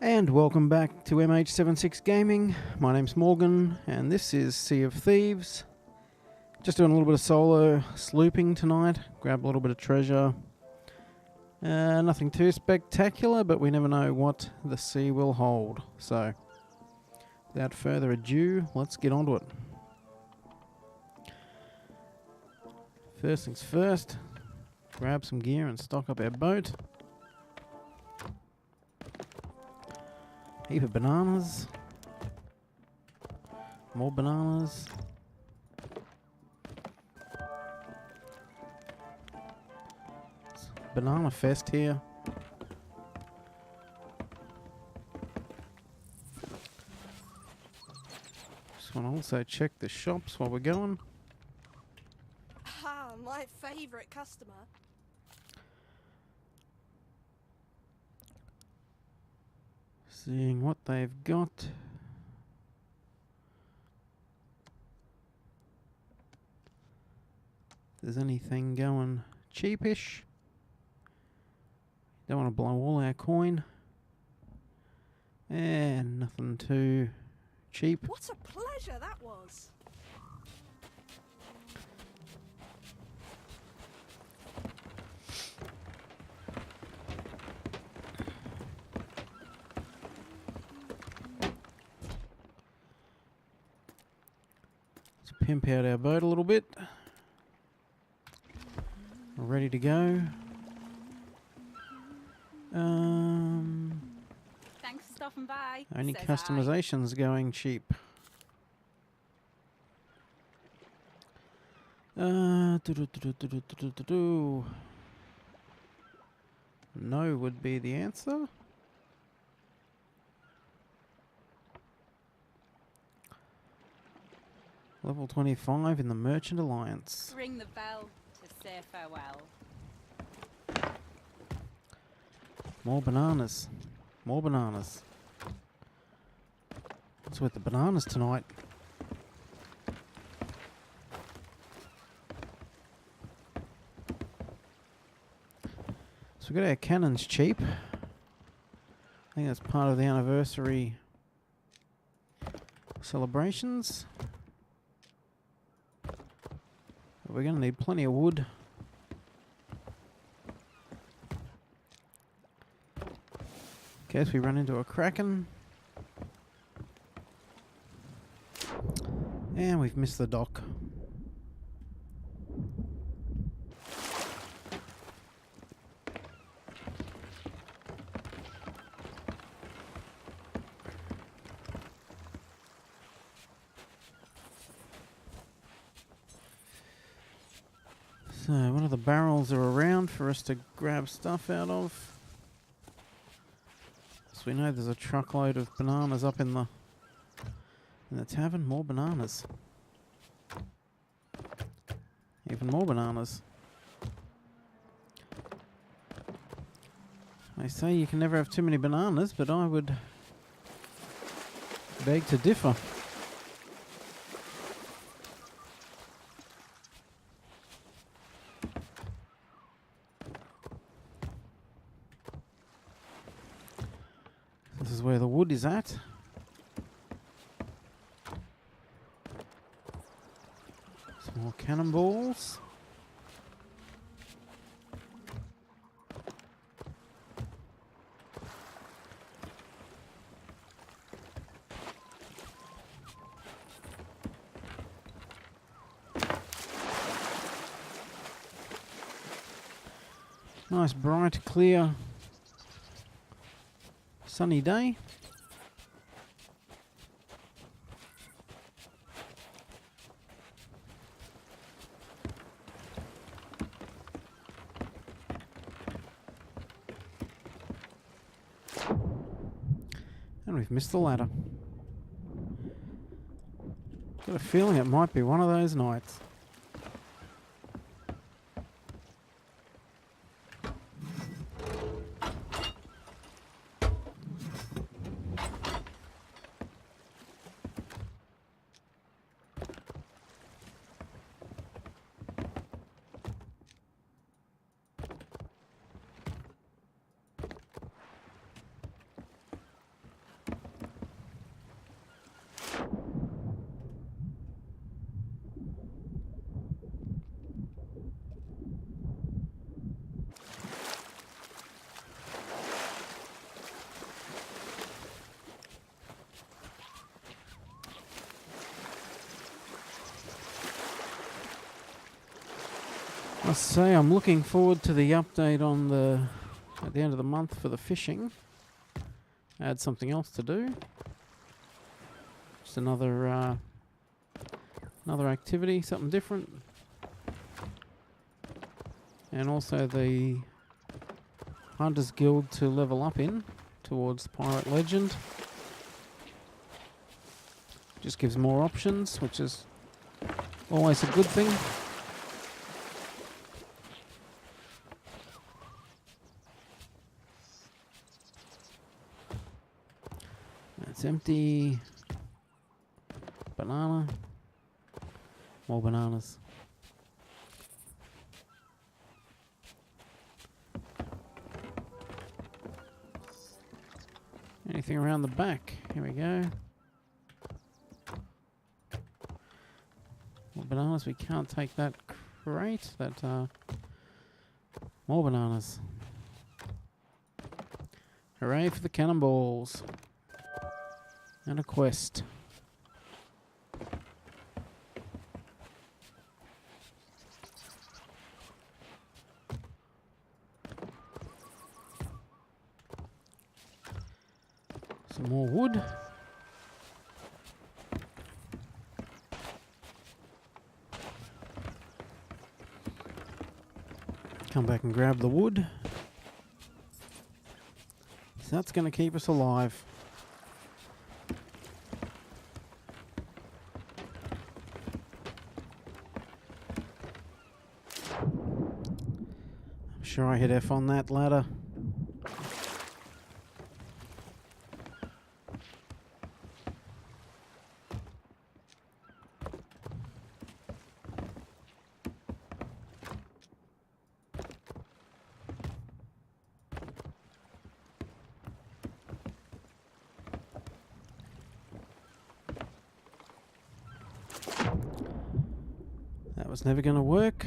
And welcome back to MH76 Gaming. My name's Morgan, and this is Sea of Thieves. Just doing a little bit of solo slooping tonight. Grab a little bit of treasure. Nothing too spectacular, but we never know what the sea will hold. So, without further ado, let's get onto it. First things first, grab some gear and stock up our boat. Heap of bananas. More bananas. It's banana fest here. Just want to also check the shops while we're going. Ah, my favourite customer. Seeing what they've got. If there's anything going cheapish. Don't want to blow all our coin. And nothing too cheap. What a pleasure that was. Let's pimp out our boat a little bit. We're ready to go. Thanks for stopping by. Only says customizations going cheap. No would be the answer. Level 25 in the Merchant Alliance. Ring the bell to say farewell. More bananas. More bananas. What's with the bananas tonight? So we got our cannons cheap. I think that's part of the anniversary celebrations. But we're going to need plenty of wood. In case we run into a kraken. And we've missed the dock. So, one of the barrels are around for us to grab stuff out of. So we know there's a truckload of bananas up in the tavern. More bananas. Even more bananas. They say you can never have too many bananas, but I would beg to differ. This is where the wood is at. Some more cannonballs. Nice bright, clear, sunny day. And we've missed the ladder. Got a feeling it might be one of those nights. must say I'm looking forward to the update on at the end of the month for the fishing. Add something else to do. Just another activity, something different. And also the Hunters Guild to level up in towards Pirate Legend. Just gives more options, which is always a good thing. It's empty. Banana. More bananas. Anything around the back? Here we go. More bananas. We can't take that crate. More bananas. Hooray for the cannonballs. And a quest. Some more wood. Come back and grab the wood. So that's going to keep us alive. I'm sure I hit F on that ladder. That was never going to work,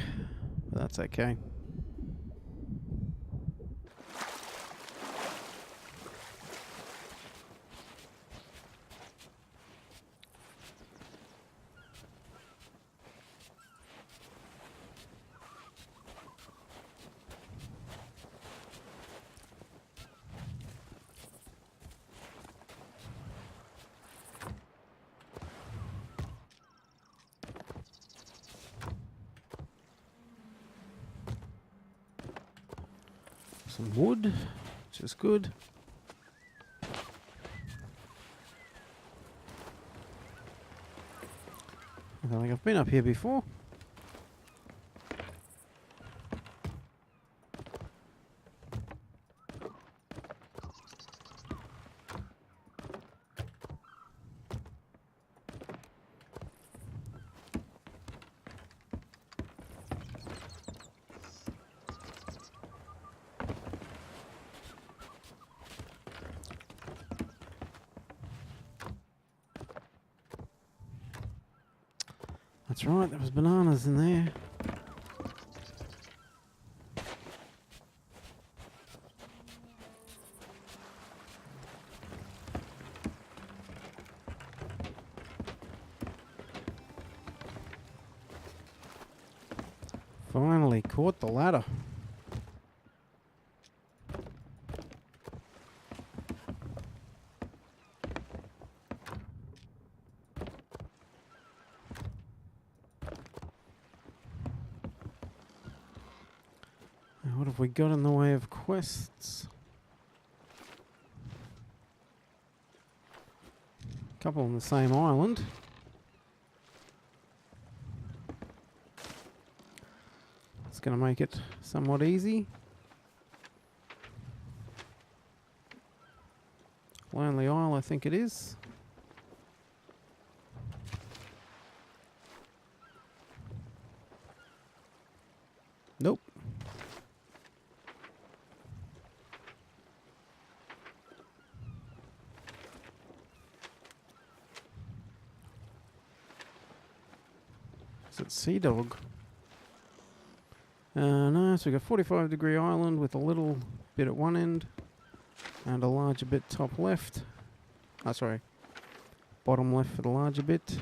but that's okay. Some wood, which is good. I don't think I've been up here before. That's right, there was bananas in there. Finally caught the ladder. What have we got in the way of quests? A couple on the same island. It's going to make it somewhat easy. Lonely Isle, I think it is. Nope. Is it Sea Dog? No, so we've got 45-degree island with a little bit at one end and a larger bit top left. Oh, sorry. Bottom left for the larger bit.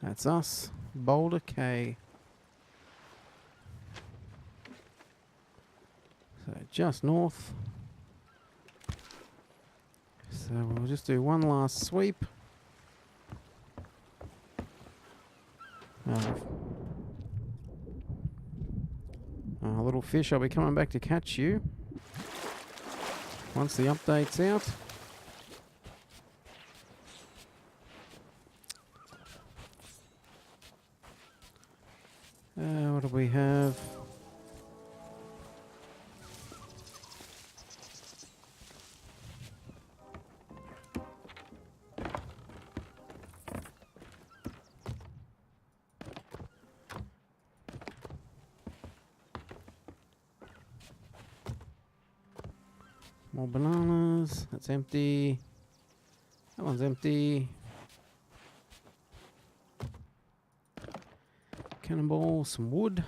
That's us. Boulder K. So just north. So we'll just do one last sweep. Little fish, I'll be coming back to catch you once the update's out. What do we have? More bananas. That's empty. That one's empty. Cannonball, some wood.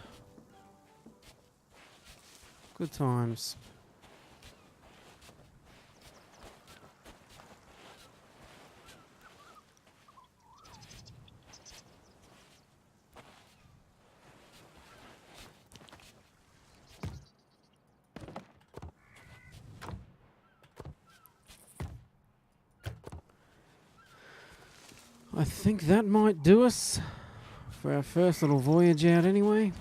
Good times. I think that might do us for our first little voyage out anyway.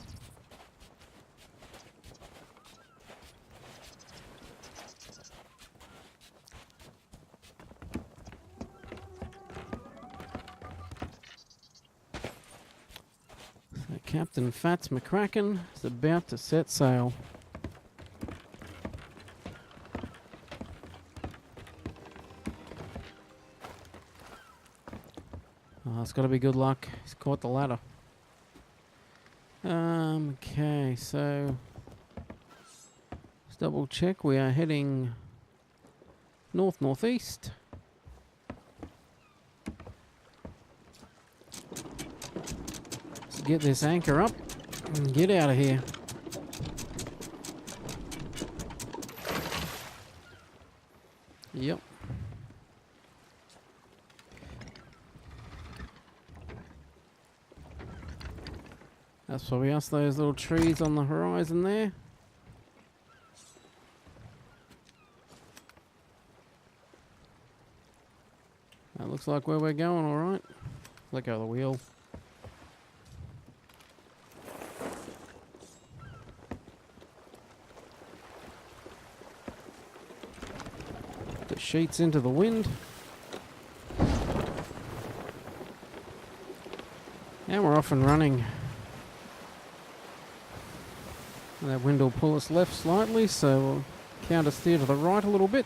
So Captain Fats McCracken is about to set sail. Oh, it's got to be good luck. He's caught the ladder. Okay, so let's double check. We are heading north-northeast. Let's get this anchor up and get out of here. Yep. That's probably us, those little trees on the horizon there. That looks like where we're going, alright. Let go of the wheel. The sheets into the wind. And we're off and running. And that wind will pull us left slightly, so we'll counter steer to the right a little bit.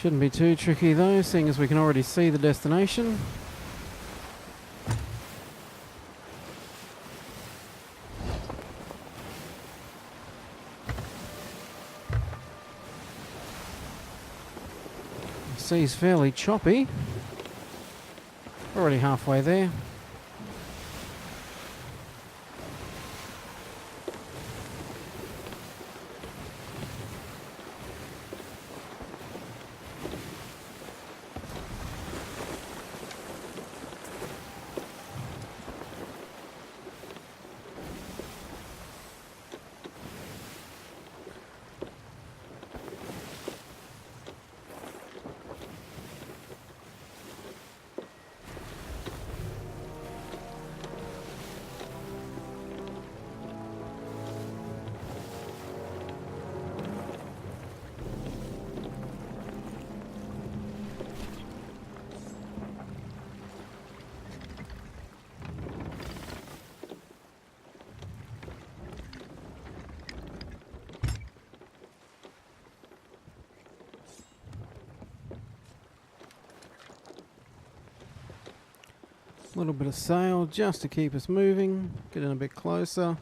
Shouldn't be too tricky though, seeing as we can already see the destination. The sea's fairly choppy. Already halfway there. A little bit of sail just to keep us moving, get in a bit closer.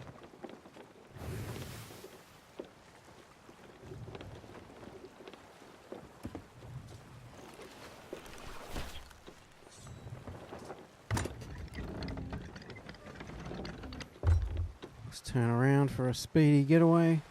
Let's turn around for a speedy getaway.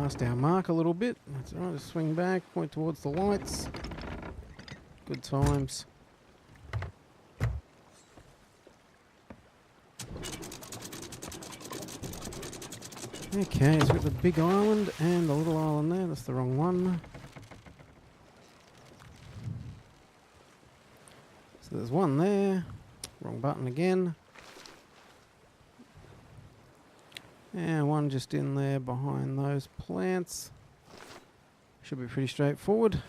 past our mark a little bit. That's alright, just swing back, point towards the lights. Good times. Okay, so we've got the big island and the little island there. That's the wrong one. So there's one there. Wrong button again. And one just in there behind those plants. Should be pretty straightforward.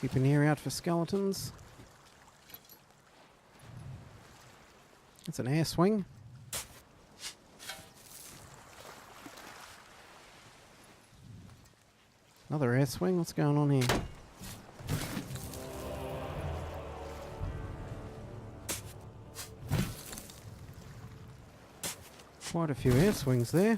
Keep an ear out for skeletons. It's an air swing. Another air swing. What's going on here? Quite a few air swings there.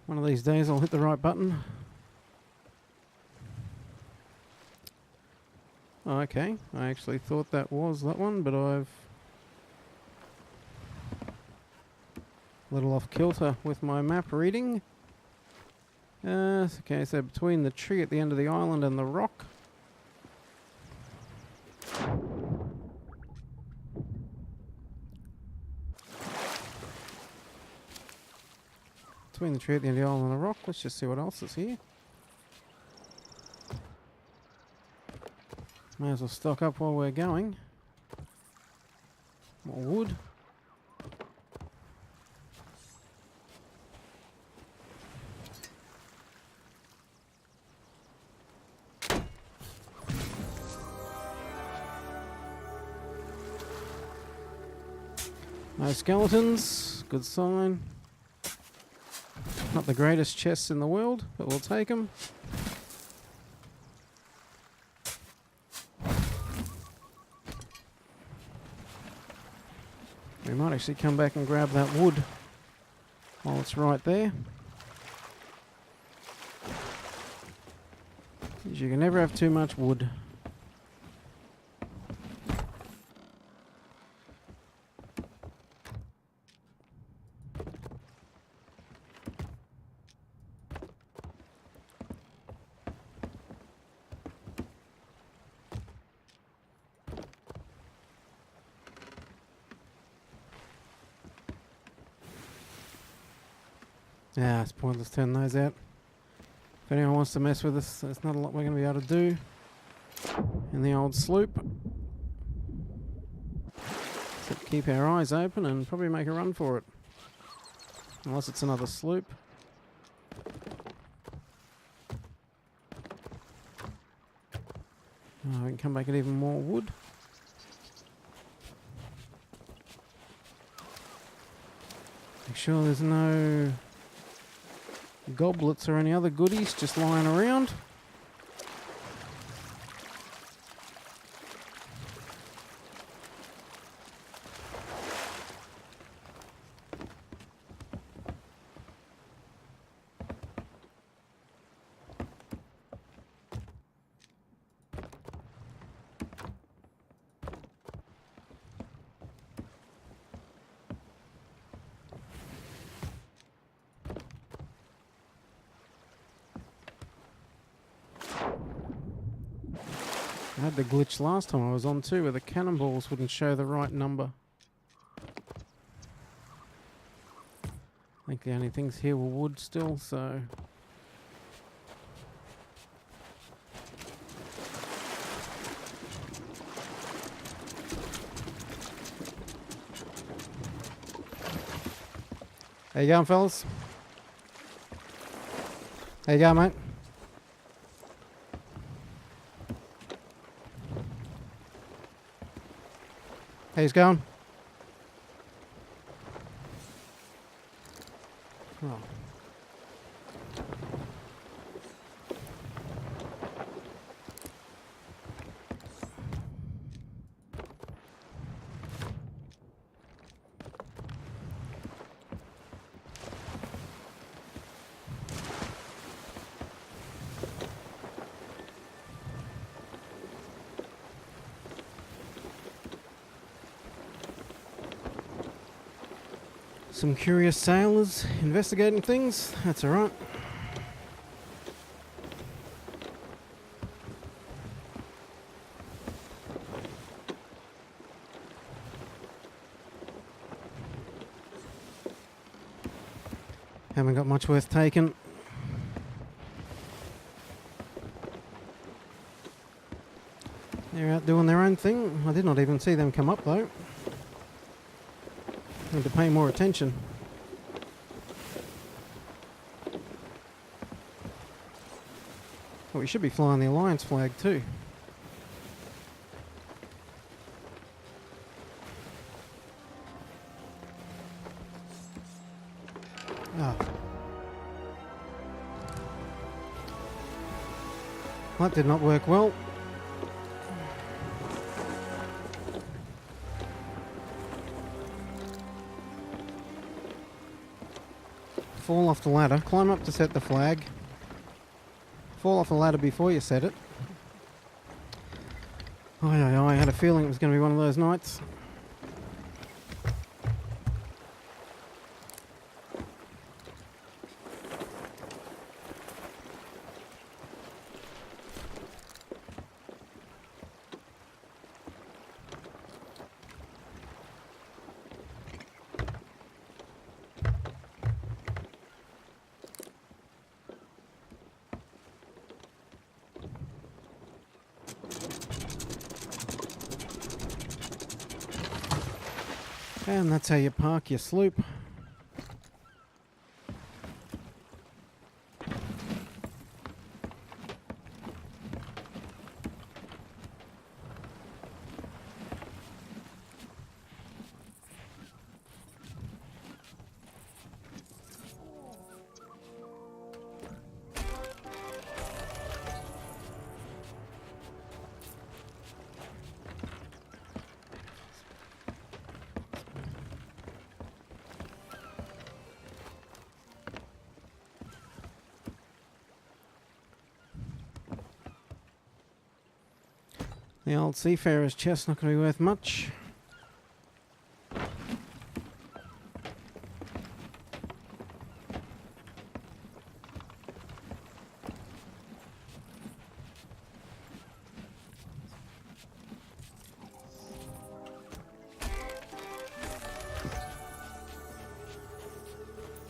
One of these days I'll hit the right button. Oh, okay, I actually thought that was that one, but I've a little off kilter with my map reading. Okay, so between the tree at the end of the island and the rock. Between the tree at the end of the island and the rock, let's just see what else is here. May as well stock up while we're going. More wood. No skeletons, good sign. Not the greatest chests in the world, but we'll take them. We might actually come back and grab that wood while it's right there. Because you can never have too much wood. Yeah, it's pointless turning those out. If anyone wants to mess with us, there's not a lot we're going to be able to do in the old sloop. Except keep our eyes open and probably make a run for it. Unless it's another sloop. Oh, we can come back and even more wood. Make sure there's no goblets or any other goodies just lying around. I had the glitch last time I was on too, where the cannonballs wouldn't show the right number. I think the only things here were wood still, so... How you going, fellas? How you going, mate? How he's going? Oh. Some curious sailors investigating things. That's alright. Haven't got much worth taking. They're out doing their own thing. I did not even see them come up though. Need to pay more attention. Well, we should be flying the Alliance flag too. Ah. That did not work well. Fall off the ladder, climb up to set the flag. Fall off the ladder before you set it. I had a feeling it was going to be one of those nights. And that's how you park your sloop. The old seafarer's chest not going to be worth much.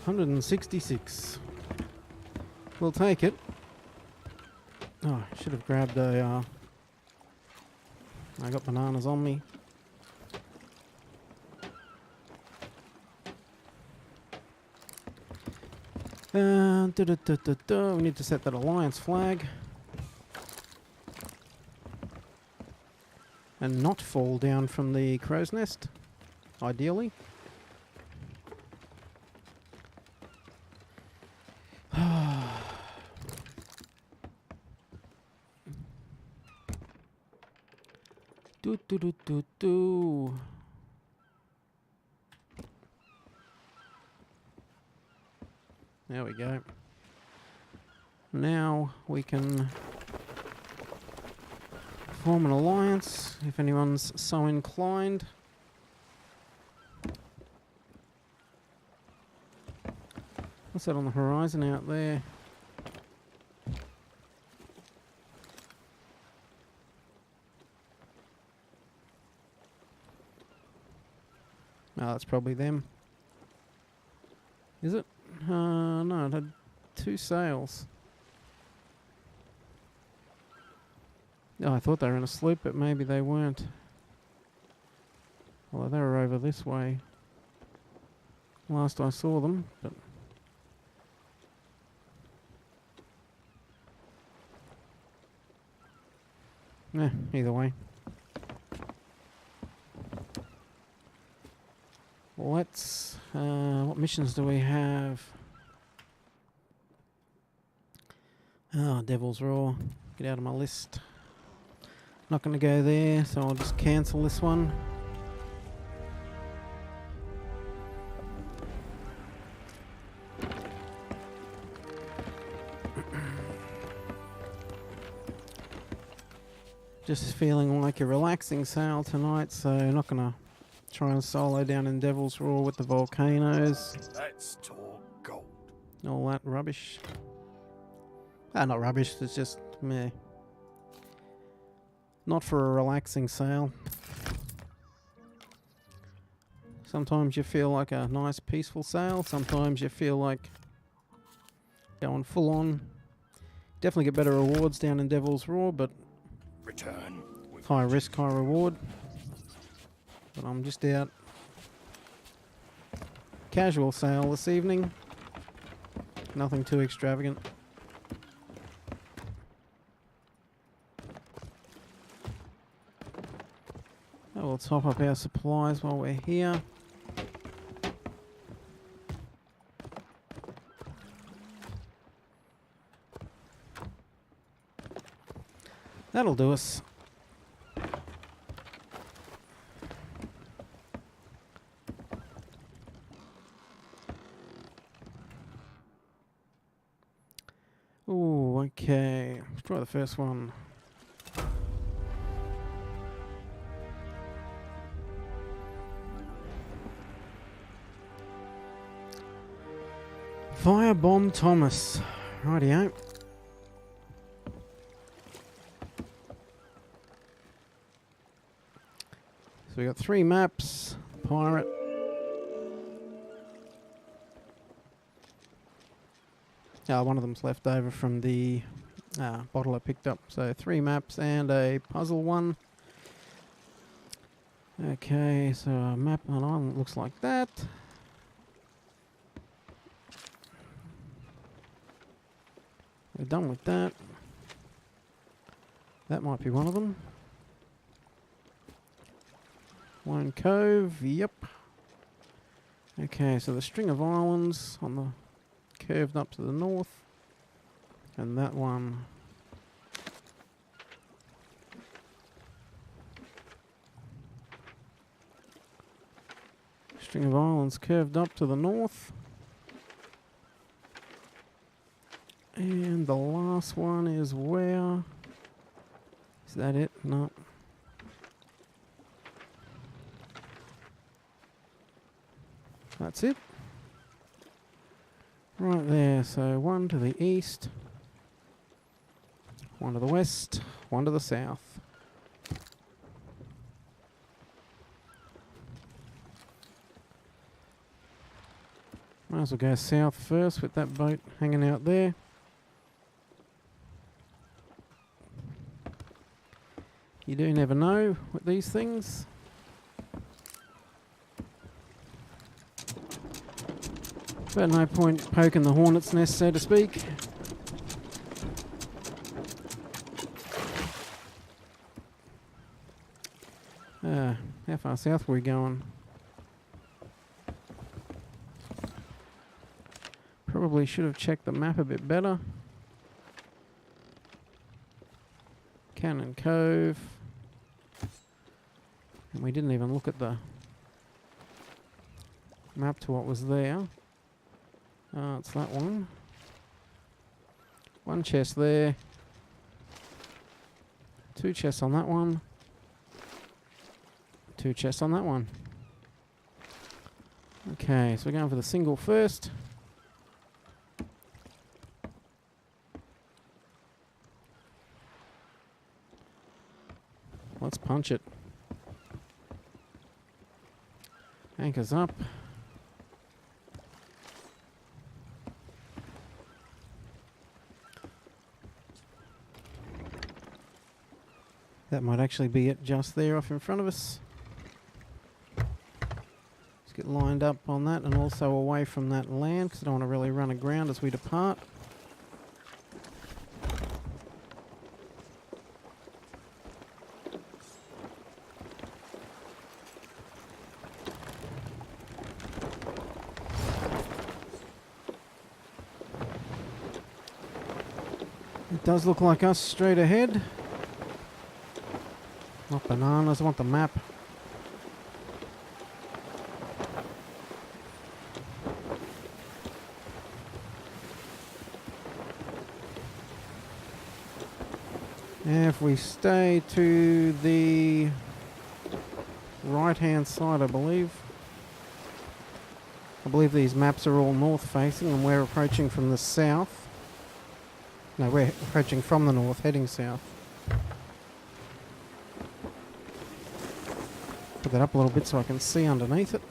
$166. We'll take it. Oh, I should have grabbed a... I got bananas on me. We need to set that Alliance flag. And not fall down from the crow's nest, ideally. There we go. Now we can form an alliance if anyone's so inclined. What's that on the horizon out there? Oh, that's probably them. Is it? No, it had two sails. Oh, I thought they were in a sloop, but maybe they weren't. Well, they were over this way last I saw them, but... either way. Let's... what missions do we have? Oh, Devil's Roar. Get out of my list. Not going to go there, so I'll just cancel this one. Just feeling like a relaxing sail tonight, so not going to trying to solo down in Devil's Roar with the volcanoes. Let's talk gold. All that rubbish. Not rubbish, it's just meh. Not for a relaxing sail. Sometimes you feel like a nice peaceful sail. Sometimes you feel like going full on. Definitely get better rewards down in Devil's Roar, but Return with high risk, high reward. But I'm just out. Casual sail this evening. Nothing too extravagant. Oh, we'll top up our supplies while we're here. That'll do us. Ooh, okay. Let's try the first one. Firebomb Thomas. Rightio. So we got 3 maps. Pirate. One of them's left over from the bottle I picked up. So 3 maps and a puzzle one. Okay, so a map on island looks like that. We're done with that. That might be one of them. Lone Cove, yep. Okay, so the string of islands on the curved up to the north. And that one. String of islands curved up to the north. And the last one is where? Is that it? No. That's it. Right there, so 1 to the east, 1 to the west, 1 to the south. Might as well go south first with that boat hanging out there. You do never know with these things. But no point poking the hornet's nest, so to speak. How far south were we going? Probably should have checked the map a bit better. Cannon Cove. And we didn't even look at the map to what was there. It's that one. 1 chest there. 2 chests on that one. 2 chests on that one. Okay, so we're going for the single first. Let's punch it. Anchors up. That might actually be it just there off in front of us. Let's get lined up on that and also away from that land because I don't want to really run aground as we depart. It does look like us straight ahead. Not bananas, I want the map. If we stay to the right-hand side, I believe. I believe these maps are all north-facing, and we're approaching from the south. No, we're approaching from the north, heading south. Put that up a little bit so I can see underneath it.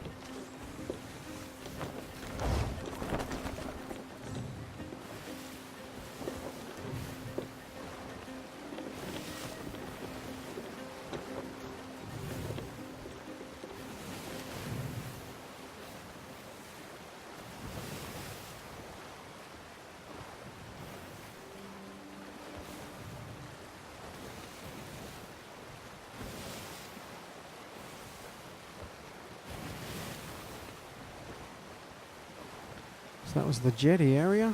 So that was the jetty area.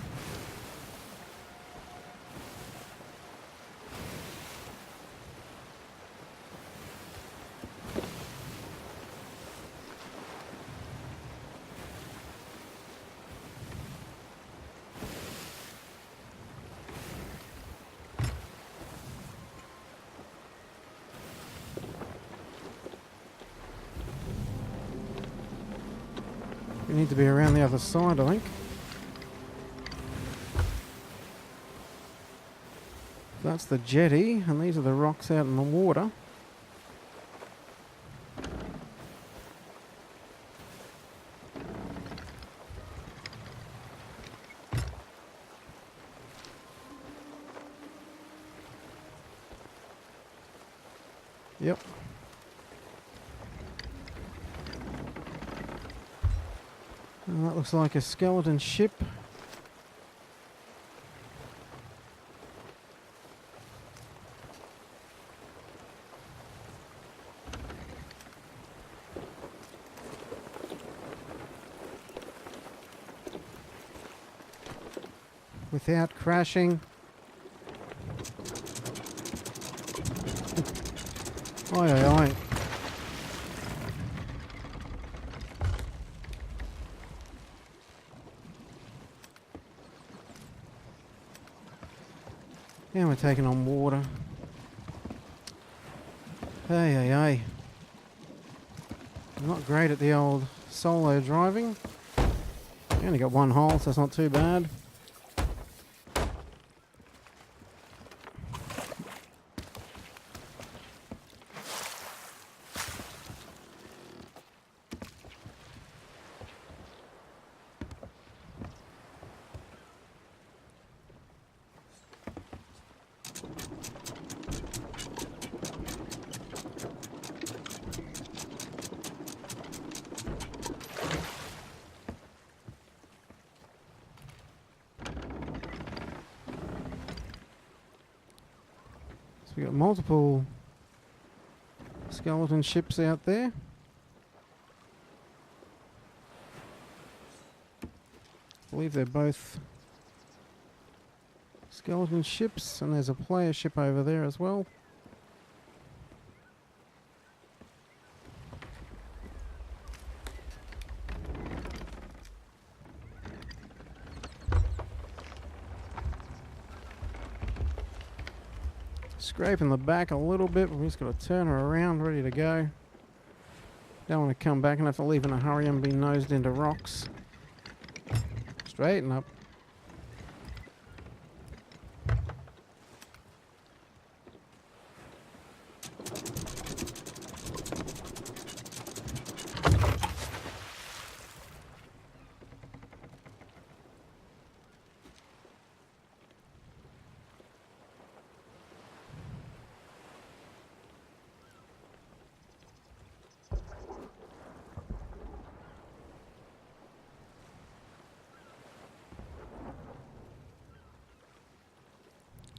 We need to be around the other side, I think. That's the jetty, and these are the rocks out in the water. Yep. And that looks like a skeleton ship. Without crashing. Oi, oi, oi. And we're taking on water. Hey, hey, hey. I'm not great at the old solo driving. I only got one hole, so it's not too bad. So we got multiple skeleton ships out there. I believe they're both skeleton ships, and there's a player ship over there as well. Scraping the back a little bit, we've just got to turn her around, ready to go. Don't want to come back and have to leave in a hurry and be nosed into rocks. Straighten up.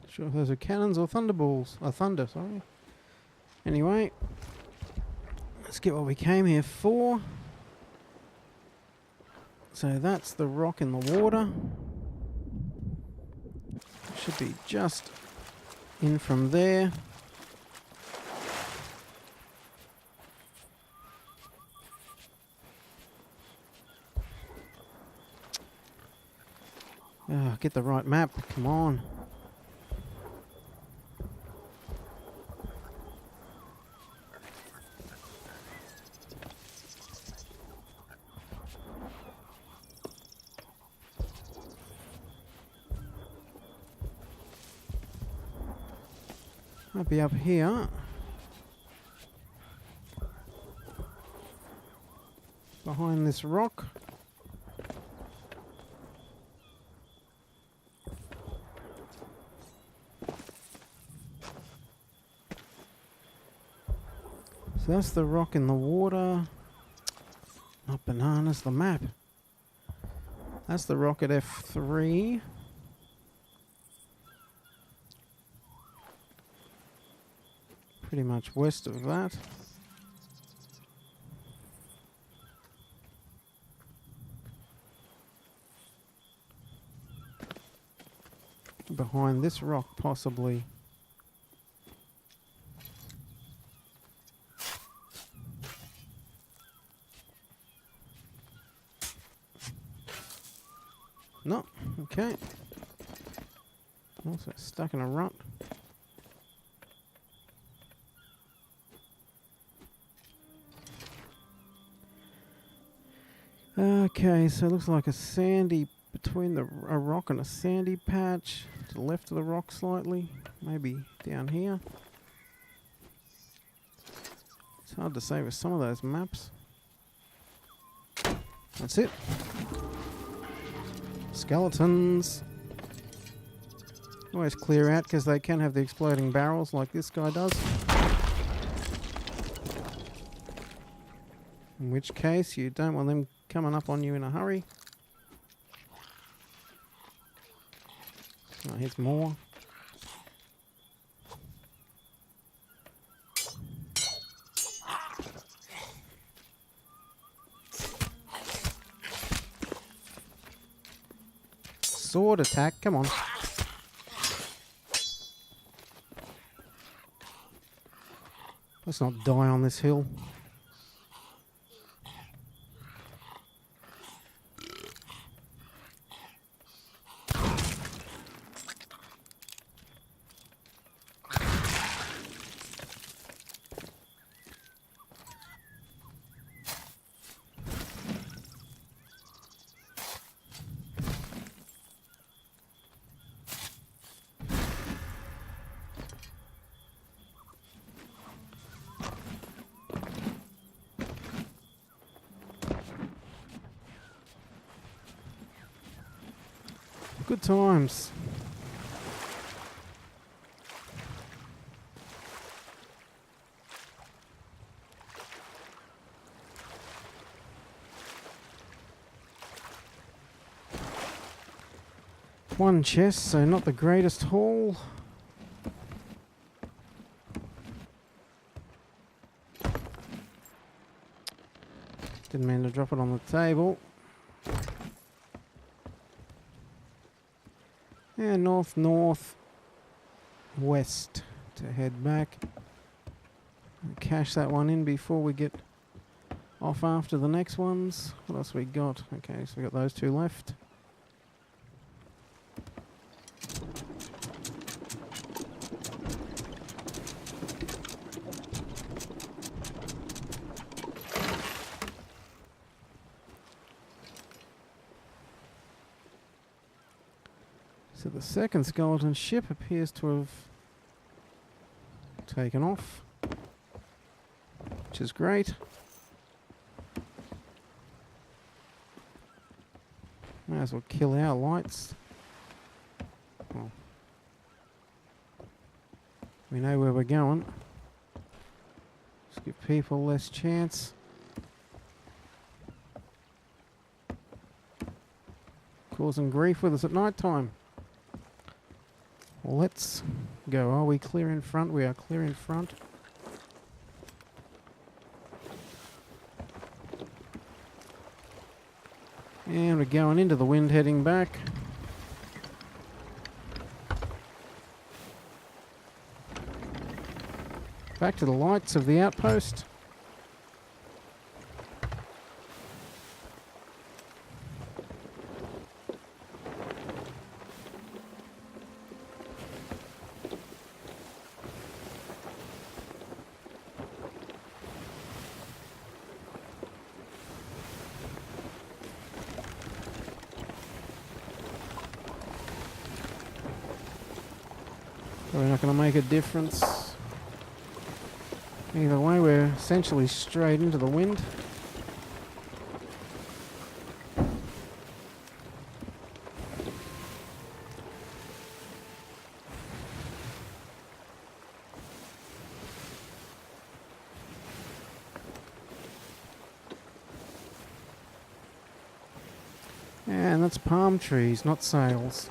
Sure if those are cannons or thunderballs. Thunder, sorry. Anyway, let's get what we came here for. So that's the rock in the water. Should be just in from there. Oh, get the right map, come on. Might be up here. Behind this rock. So that's the rock in the water. Not bananas, the map. That's the rock at F3. Pretty much west of that. Behind this rock, possibly. No, okay. Also stuck in a rut. Okay, so it looks like a sandy, between a rock and a sandy patch. To the left of the rock slightly. Maybe down here. It's hard to say with some of those maps. That's it. Skeletons. Always clear out because they can have the exploding barrels like this guy does. In which case you don't want them coming up on you in a hurry. Oh, here's more. Sword attack, come on. Let's not die on this hill. Good times. One chest, so not the greatest haul. Didn't mean to drop it on the table. And north west to head back. Cash that one in before we get off after the next ones. What else we got? Okay, so we got those two left. So the second skeleton ship appears to have taken off, which is great. Might as well kill our lights. Well, we know where we're going. Just give people less chance. Causing grief with us at night time. Well, let's go. Are we clear in front? We are clear in front. And we're going into the wind, heading back. Back to the lights of the outpost. We're not going to make a difference. Either way, we're essentially straight into the wind. And that's palm trees, not sails.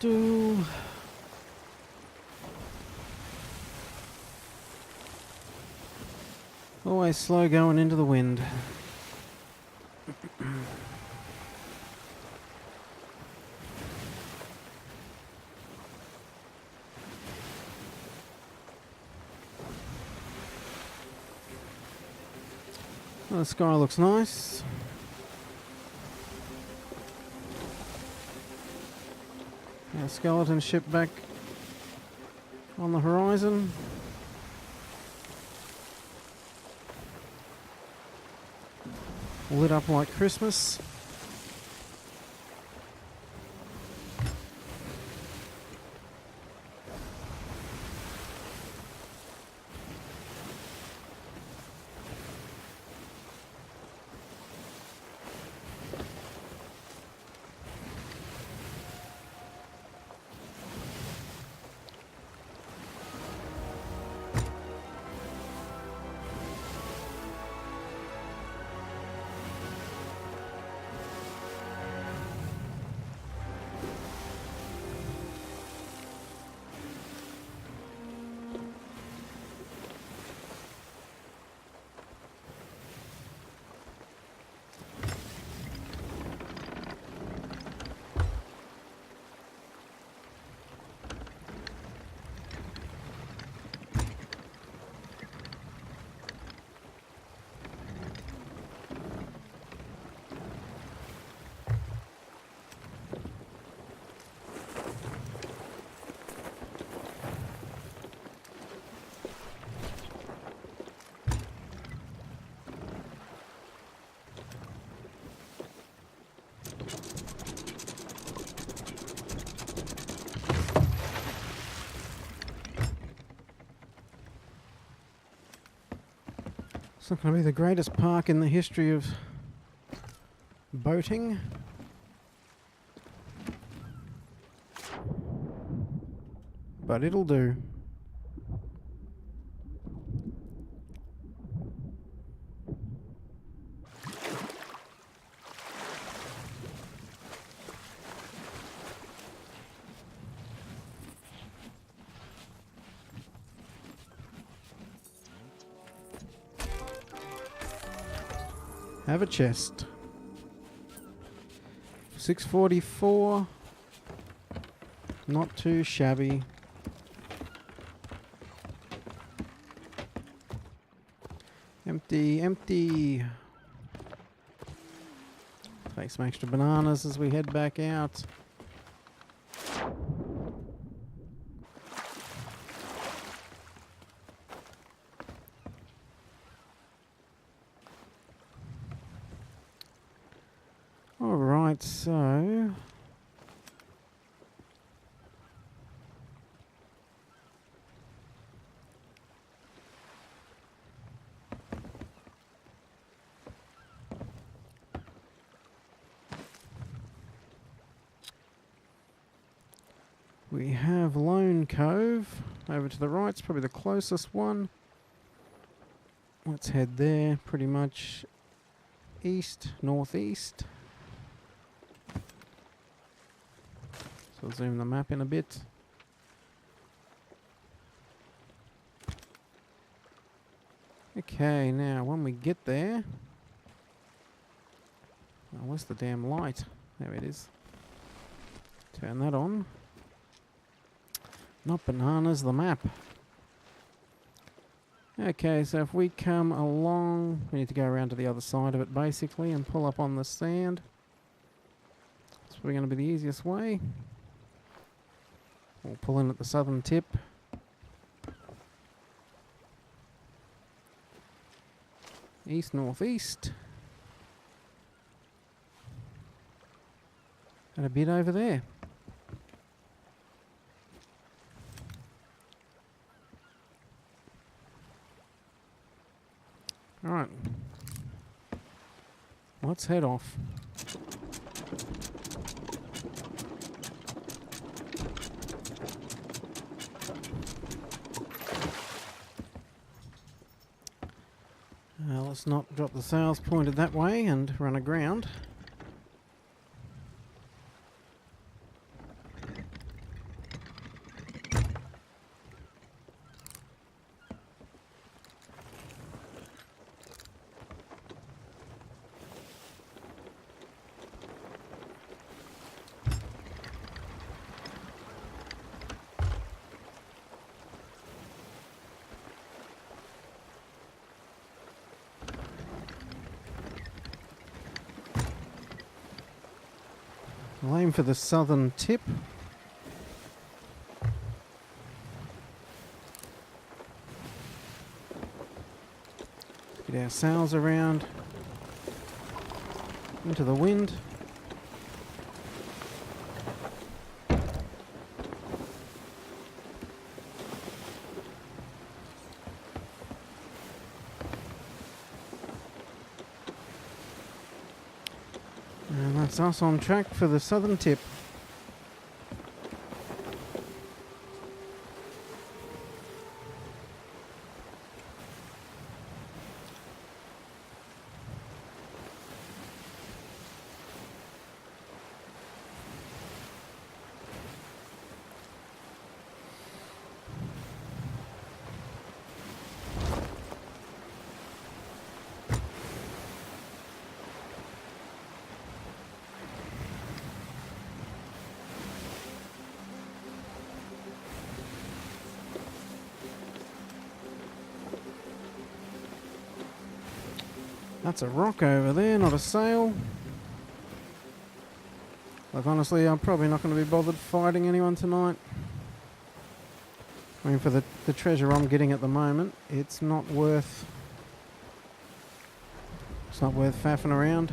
Do. Always slow going into the wind. Well, the sky looks nice. Our skeleton ship back on the horizon. Lit up like Christmas. It's not going to be the greatest park in the history of boating. But it'll do. Have a chest. 644. Not too shabby. Empty, empty. Take some extra bananas as we head back out. Alright, so we have Lone Cove over to the right. It's probably the closest one. Let's head there, pretty much east, northeast. So I'll zoom the map in a bit. Okay, now when we get there... Oh, where's the damn light? There it is. Turn that on. Not bananas, the map. Okay, so if we come along, we need to go around to the other side of it basically and pull up on the sand. That's probably going to be the easiest way. We'll pull in at the southern tip. East, northeast. And a bit over there. Alright. Let's head off. Let's not drop the sails pointed that way and run aground. We'll aim for the southern tip. Get our sails around into the wind. And that's us on track for the southern tip. That's a rock over there, not a sail. Like honestly, I'm probably not going to be bothered fighting anyone tonight. I mean, for the treasure I'm getting at the moment, it's not worth faffing around.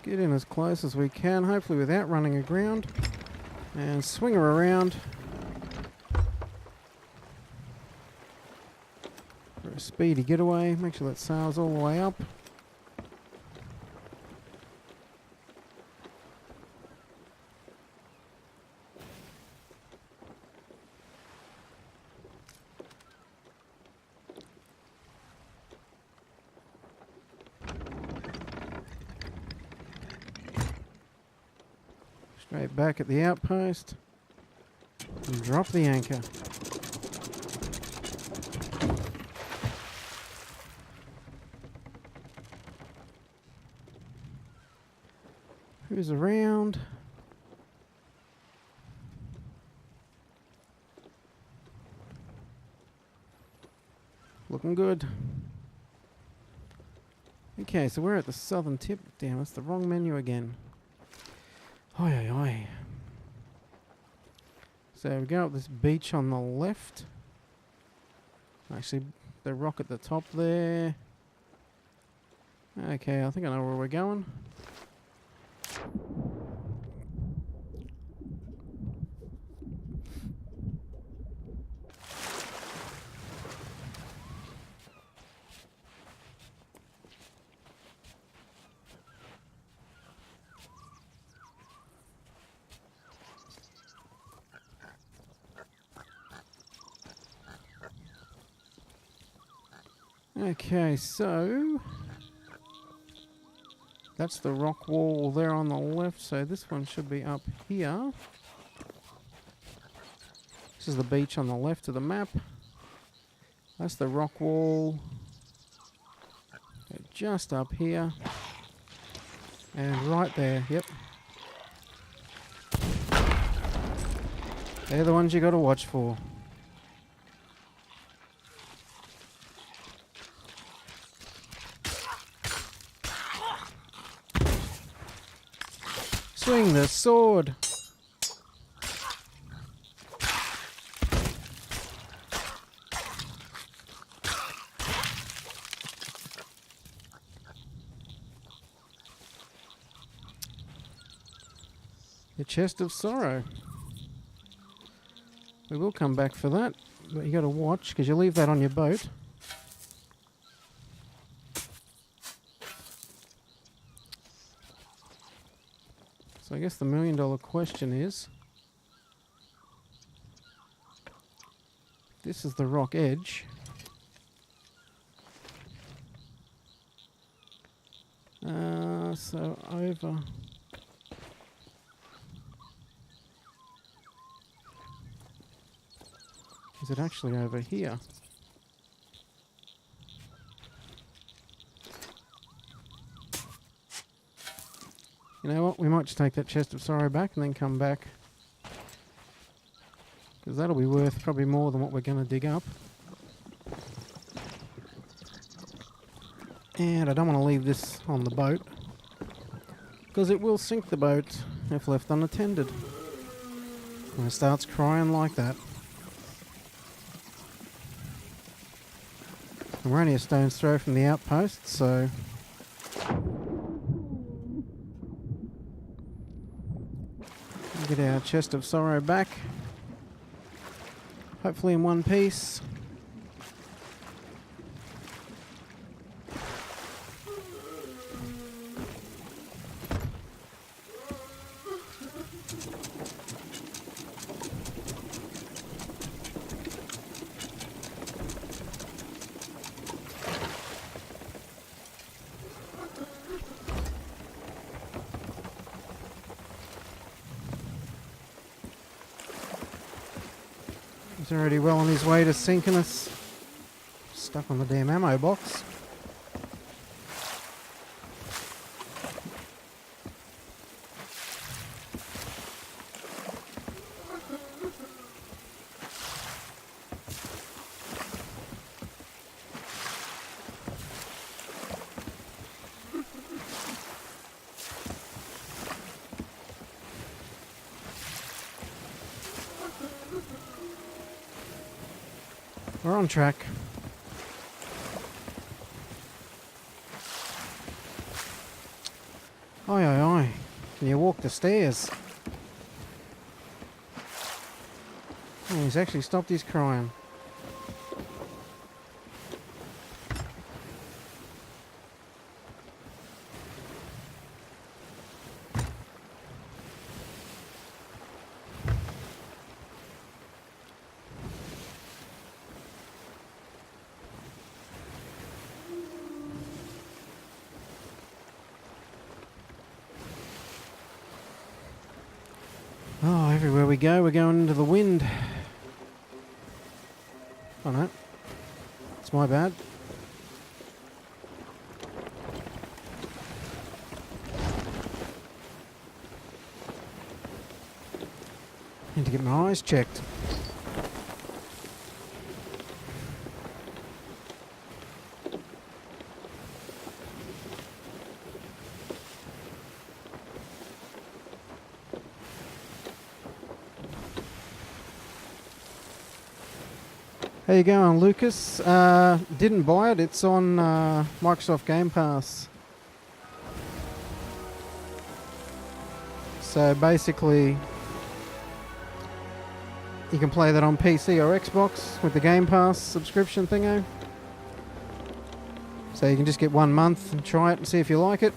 Get in as close as we can, hopefully without running aground, and swing her around for a speedy getaway. Make sure that sail's all the way up. Straight back at the outpost and drop the anchor. Who's around? Looking good. Okay, so we're at the southern tip. Damn, that's the wrong menu again. Oi, oi, oi. So we go up this beach on the left. Actually, the rock at the top there. Okay, I think I know where we're going. Okay, so that's the rock wall there on the left, so this one should be up here. This is the beach on the left of the map. That's the rock wall. Just up here. And right there, yep. They're the ones you got to watch for. Swing the sword. The chest of sorrow. We will come back for that, but you got to watch because you leave that on your boat. So I guess the $1 million question is, this is the rock edge. So over. Is it actually over here? You know what? We might just take that chest of sorrow back and then come back. Because that'll be worth probably more than what we're going to dig up. And I don't want to leave this on the boat. Because it will sink the boat if left unattended. And it starts crying like that. And we're only a stone's throw from the outpost, so... Get our chest of sorrow back. Hopefully in one piece. He's already well on his way to sinking us. Stuck on the damn ammo box. We're on track. Oi, oi, oi. Can you walk the stairs? Oh, he's actually stopped his crying. Oh, everywhere we go, we're going into the wind. Oh no, it's my bad. Need to get my eyes checked. How you going, Lucas? Didn't buy it. It's on Microsoft Game Pass. So basically, you can play that on PC or Xbox with the Game Pass subscription thingo. So you can just get 1 month and try it and see if you like it.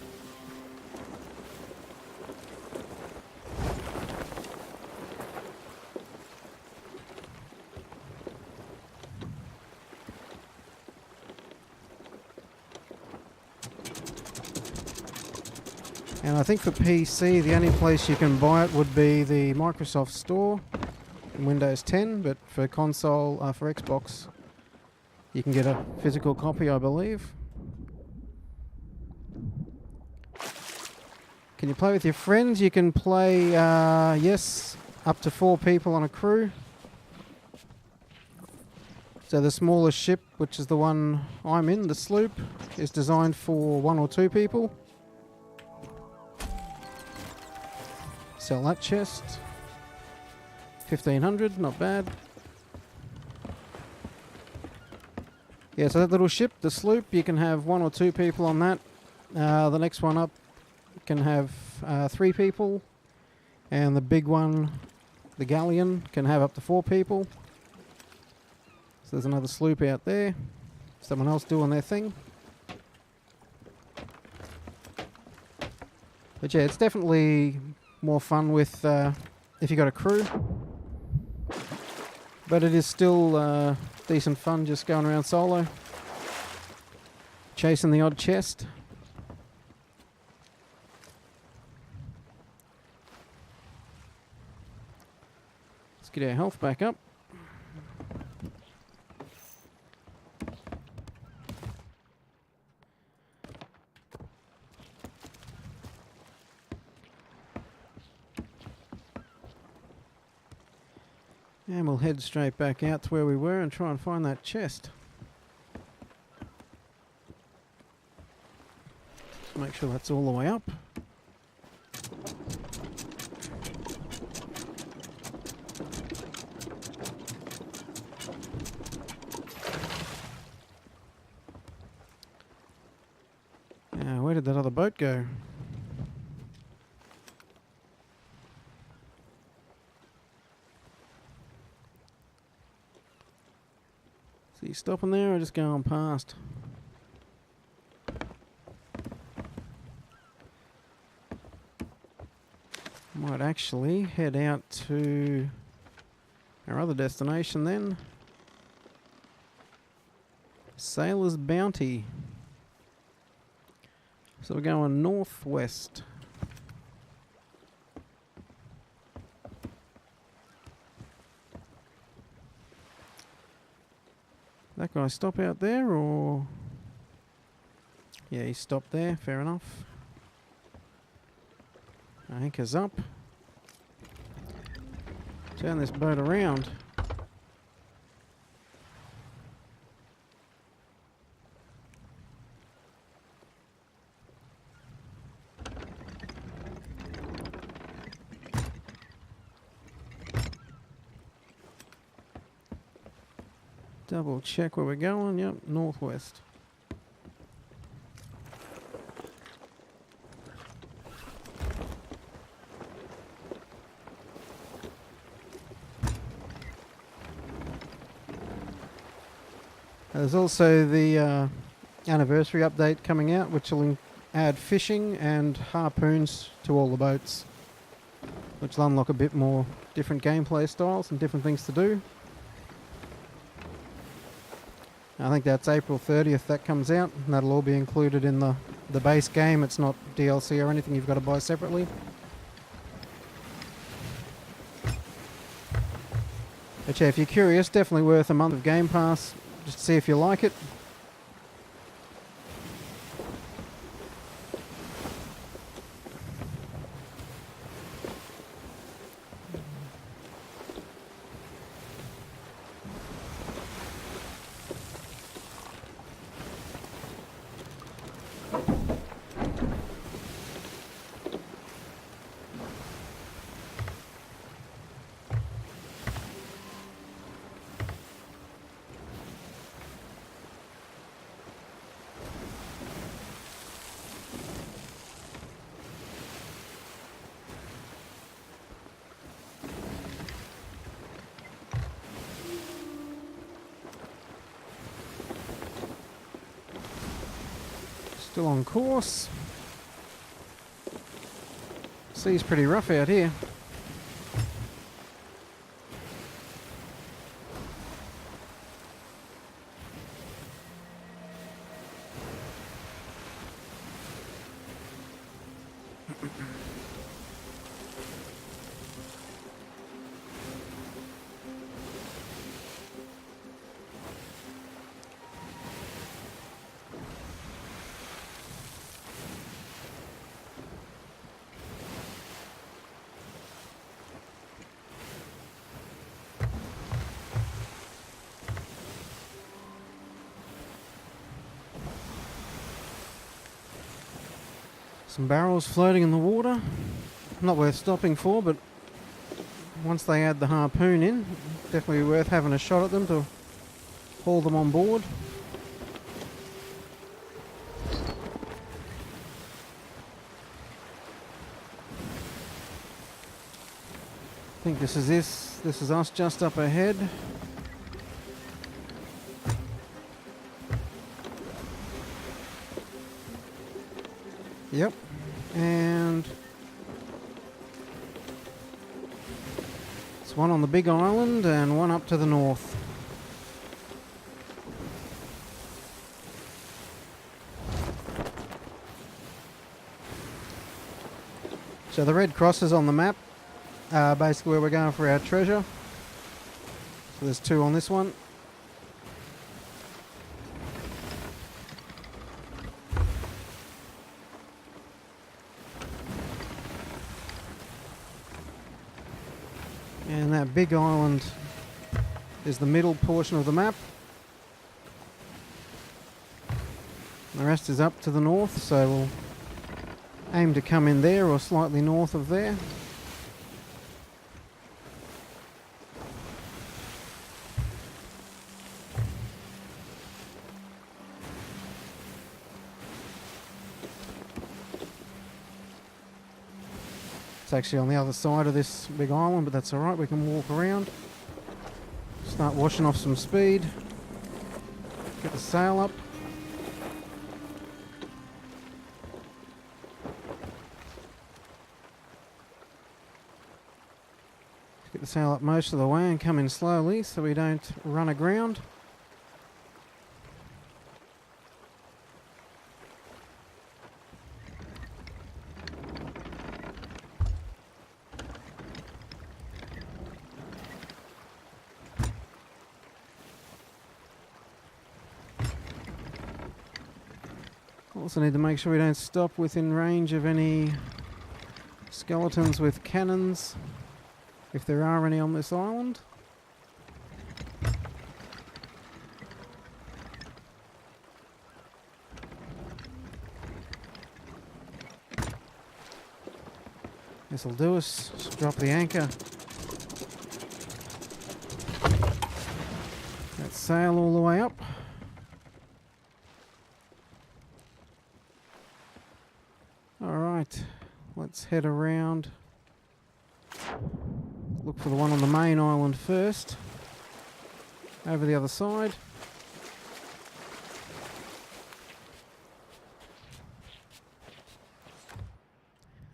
And I think for PC, the only place you can buy it would be the Microsoft Store in Windows 10, but for console, for Xbox, you can get a physical copy, I believe. Can you play with your friends? You can play, yes, up to 4 people on a crew. So the smallest ship, which is the one I'm in, the sloop, is designed for 1 or 2 people. Sell that chest. 1500, not bad. Yeah, so that little ship, the sloop, you can have 1 or 2 people on that. The next one up can have 3 people. And the big one, the galleon, can have up to 4 people. So there's another sloop out there. Someone else doing their thing. But yeah, it's definitely more fun with if you got a crew. But it is still decent fun just going around solo. Chasing the odd chest. Let's get our health back up. And we'll head straight back out to where we were and try and find that chest. Just make sure that's all the way up. Where did that other boat go? So you stopping there or just going past? Might actually head out to our other destination then. Sailor's Bounty. So we're going northwest. That guy stop out there or? Yeah, he stopped there, fair enough. Anchor's up. Turn this boat around. Double check where we're going. Yep, northwest. There's also the anniversary update coming out, which will add fishing and harpoons to all the boats, which will unlock a bit more different gameplay styles and different things to do. I think that's April 30th that comes out, and that'll all be included in the base game. It's not DLC or anything you've got to buy separately. But yeah, if you're curious, definitely worth a month of Game Pass, just to see if you like it. Still on course. Sea's pretty rough out here. Some barrels floating in the water. Not worth stopping for, but once they add the harpoon in, definitely worth having a shot at them to haul them on board. I think this is us just up ahead. Yep, and it's one on the big island and one up to the north. So the red crosses on the map are basically where we're going for our treasure. So there's two on this one. And that big island is the middle portion of the map. The rest is up to the north, so we'll aim to come in there or slightly north of there. It's actually on the other side of this big island, but that's alright, we can walk around. Start washing off some speed. Get the sail up. Get the sail up most of the way and come in slowly so we don't run aground. Also need to make sure we don't stop within range of any skeletons with cannons, if there are any on this island. This'll do us. Just drop the anchor. That sail all the way up. Alright, let's head around. Look for the one on the main island first. Over the other side.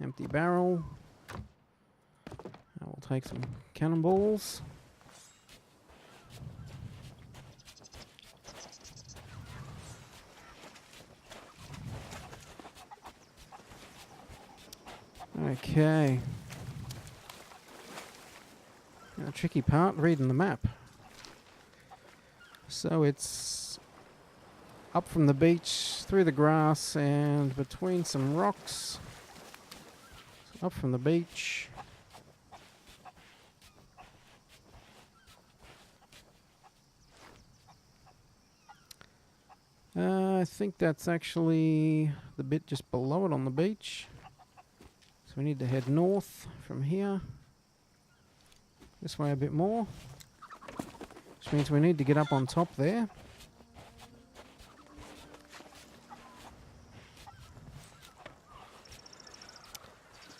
Empty barrel. We'll take some cannonballs. Okay. Now, the tricky part, reading the map. So it's up from the beach, through the grass and between some rocks. So up from the beach. I think that's actually the bit just below it on the beach. So we need to head north from here. This way a bit more. Which means we need to get up on top there.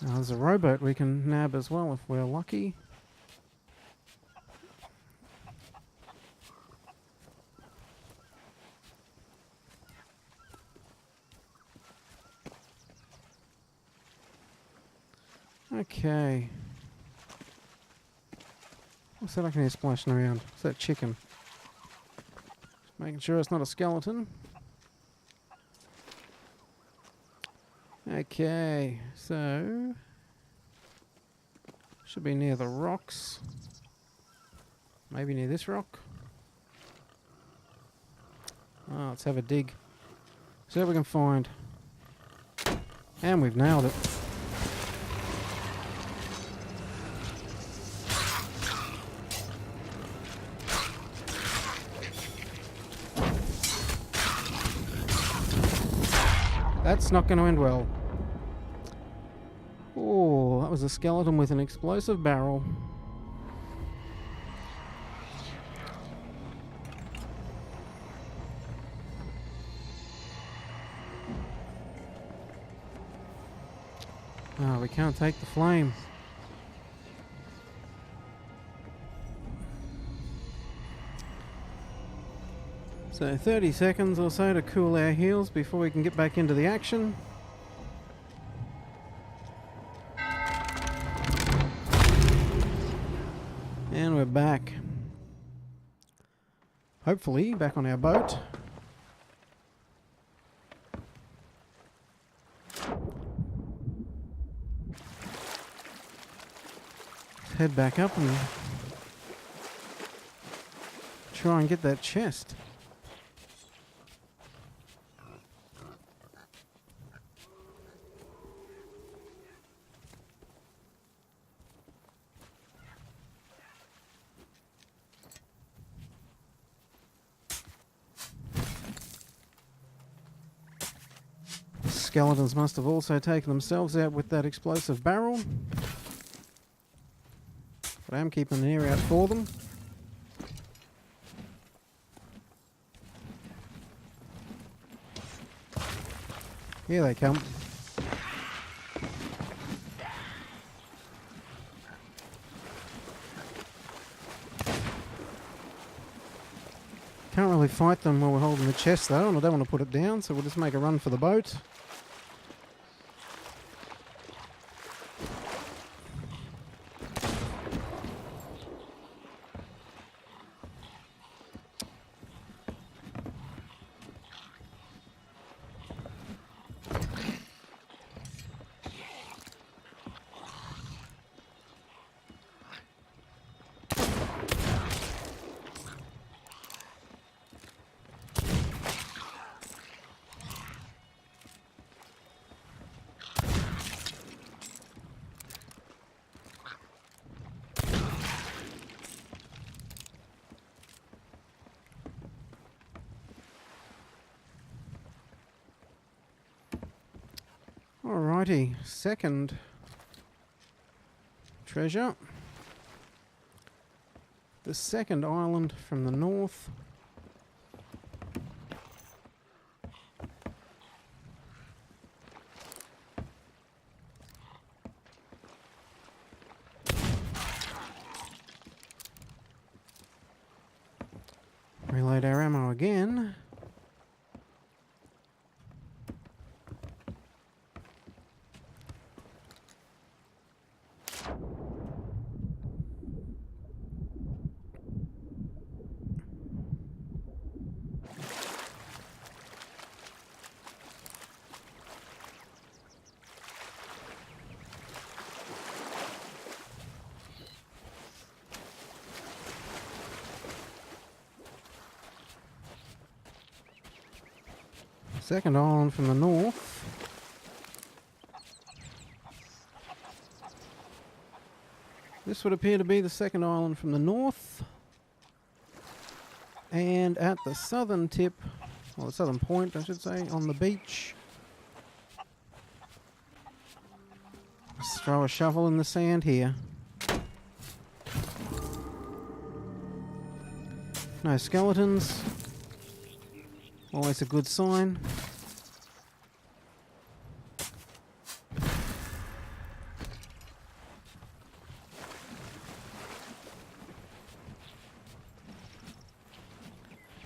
Now there's a rowboat we can nab as well if we're lucky. Okay. What's that I can hear splashing around? It's that chicken. Just making sure it's not a skeleton. Okay, so should be near the rocks. Maybe near this rock. Oh, let's have a dig. See what we can find. And we've nailed it. That's not going to end well. Oh, that was a skeleton with an explosive barrel. Oh, we can't take the flame. So 30 seconds or so to cool our heels before we can get back into the action. And we're back. Hopefully back on our boat. Let's head back up and try and get that chest. Skeletons must have also taken themselves out with that explosive barrel. But I am keeping an ear out for them. Here they come. Can't really fight them while we're holding the chest though, and I don't want to put it down, so we'll just make a run for the boat. Alrighty, second treasure. The second island from the north. Reload our ammo again. Second island from the north. This would appear to be the second island from the north. And at the southern tip, or the southern point I should say, on the beach. Let's throw a shovel in the sand here. No skeletons. Always a good sign.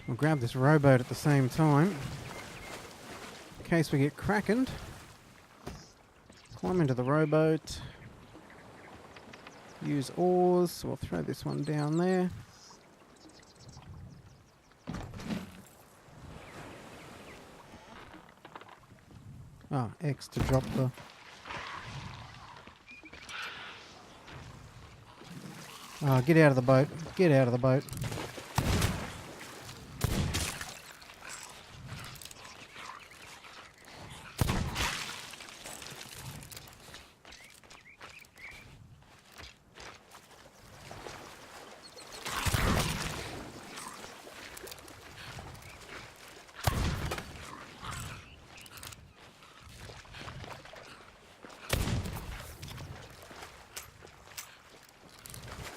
We'll grab this rowboat at the same time, in case we get krakened. Climb into the rowboat. Use oars, so we'll throw this one down there. Ah, X to drop the... Ah, get out of the boat. Get out of the boat.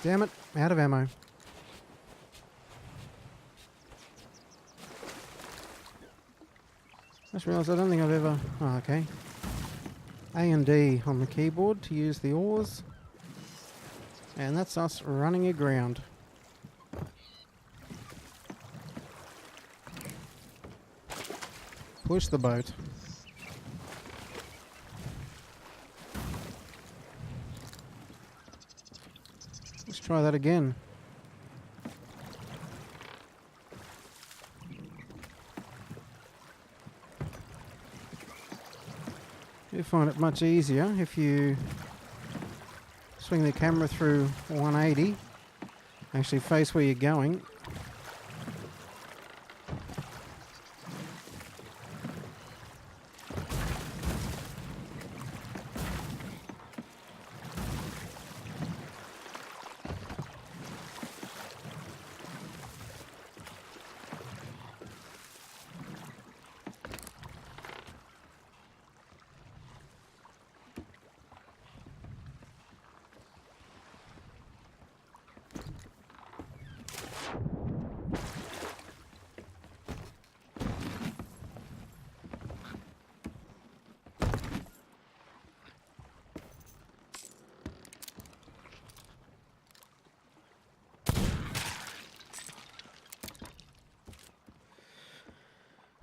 Damn it, out of ammo. Just realised I don't think I've ever... Oh, okay. A and D on the keyboard to use the oars. And that's us running aground. Push the boat. Let's try that again. You find it much easier if you swing the camera through 180, actually face where you're going.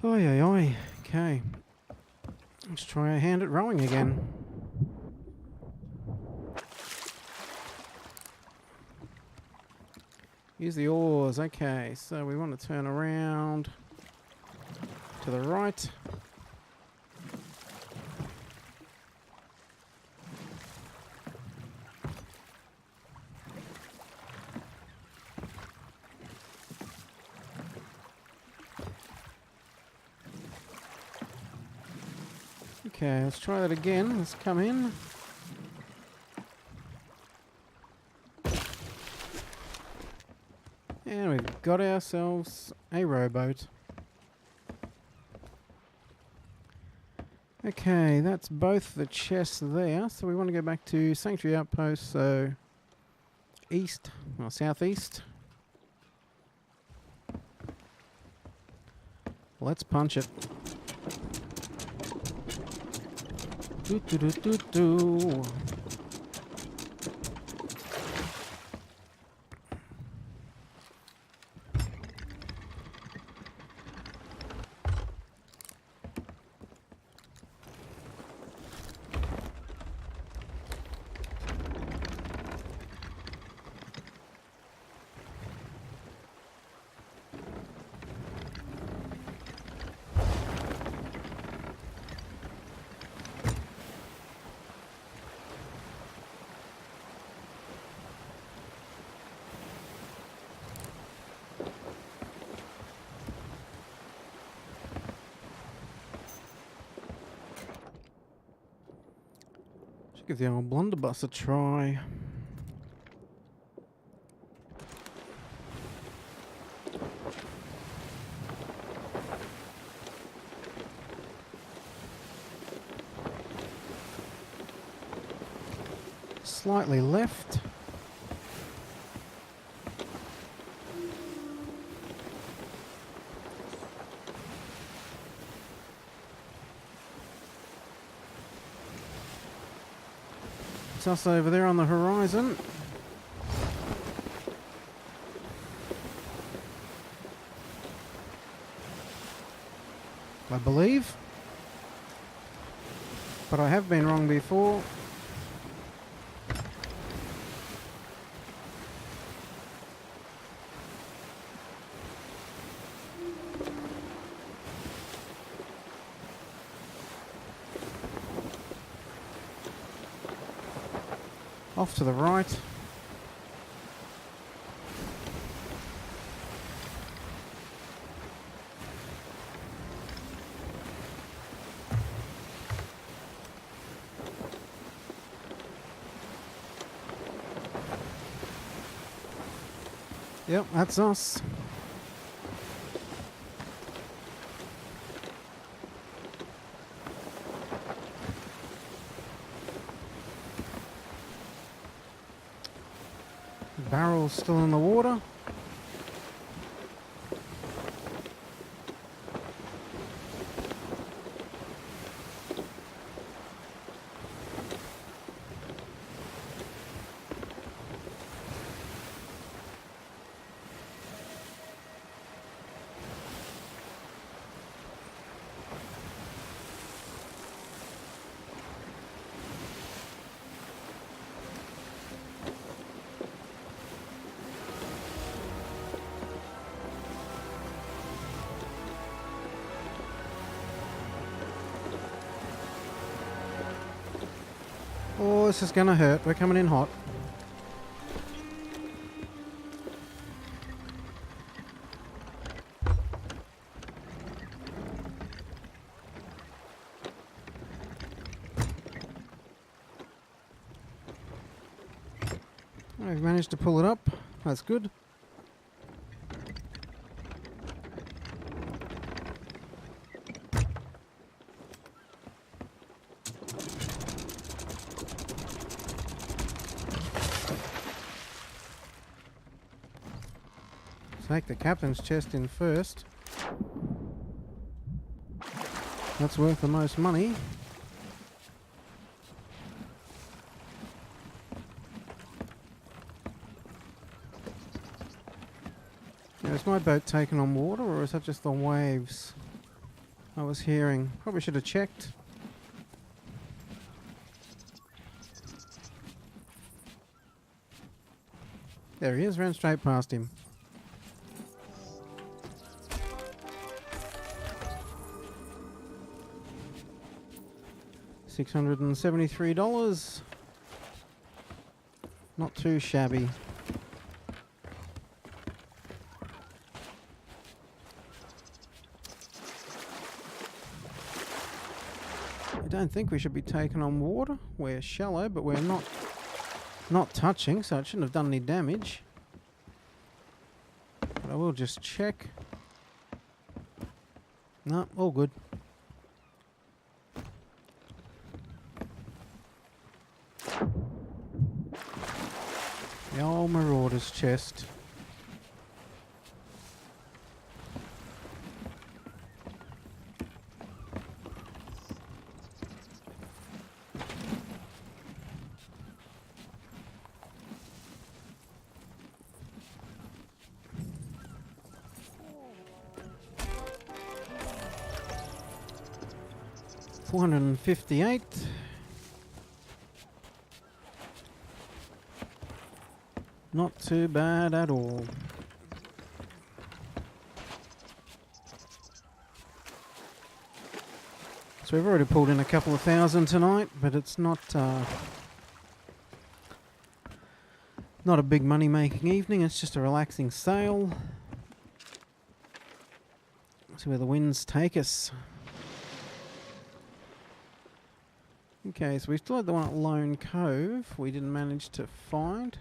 Oi, oi, oi. Okay. Let's try our hand at rowing again. Use the oars. Okay, so we want to turn around to the right. Okay, let's try that again. Let's come in. And we've got ourselves a rowboat. Okay, that's both the chests there. So we want to go back to Sanctuary Outpost, so east, or southeast. Let's punch it. Do do do do do. Give the old blunderbuss a try. Slightly left. Us over there on the horizon. I believe. But I have been wrong before. Off to the right. Yep, that's us. barrels still in the water. Oh, this is gonna hurt. We're coming in hot. I've managed to pull it up. That's good. Take the captain's chest in first. That's worth the most money. Now, is my boat taken on water, or is that just the waves I was hearing? Probably should have checked. There he is, ran straight past him. $673. Not too shabby. I don't think we should be taken on water. We're shallow, but we're not touching, so it shouldn't have done any damage. But I will just check. No, all good. The old Marauder's chest. $458. Not too bad at all. So we've already pulled in a couple of thousand tonight, but it's not a big money-making evening. It's just a relaxing sail. See where the winds take us. Okay, so we still had the one at Lone Cove we didn't manage to find.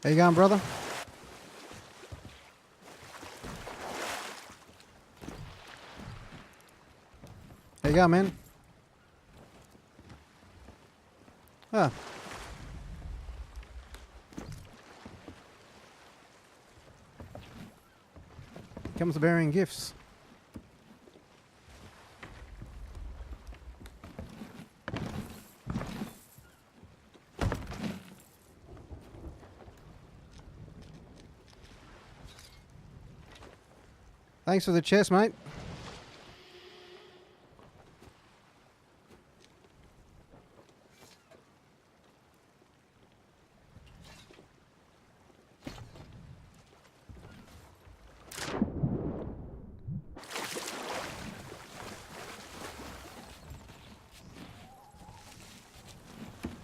How you going, brother? How you going, man? Ah. Comes bearing gifts. Thanks for the chest, mate.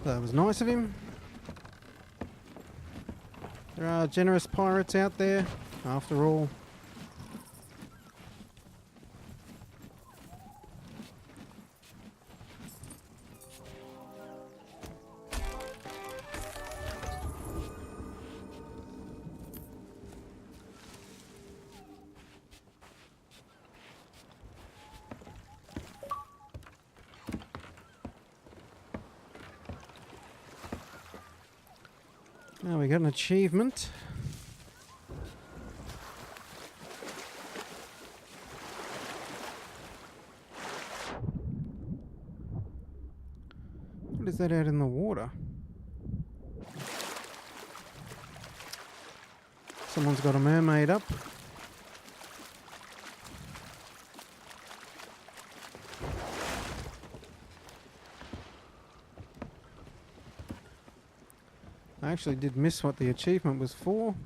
That was nice of him. There are generous pirates out there, after all. Now we got an achievement. What is that out in the water? Someone's got a mermaid up. I actually did miss what the achievement was for.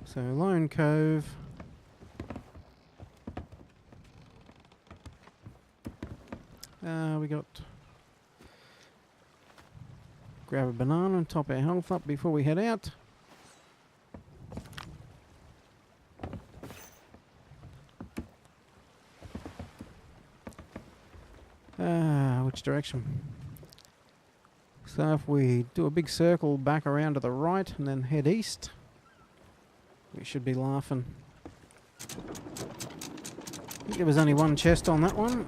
So, Lone Cove. We got... Grab a banana and top our health up before we head out. Which direction? So if we do a big circle back around to the right and then head east, we should be laughing. I think there was only one chest on that one.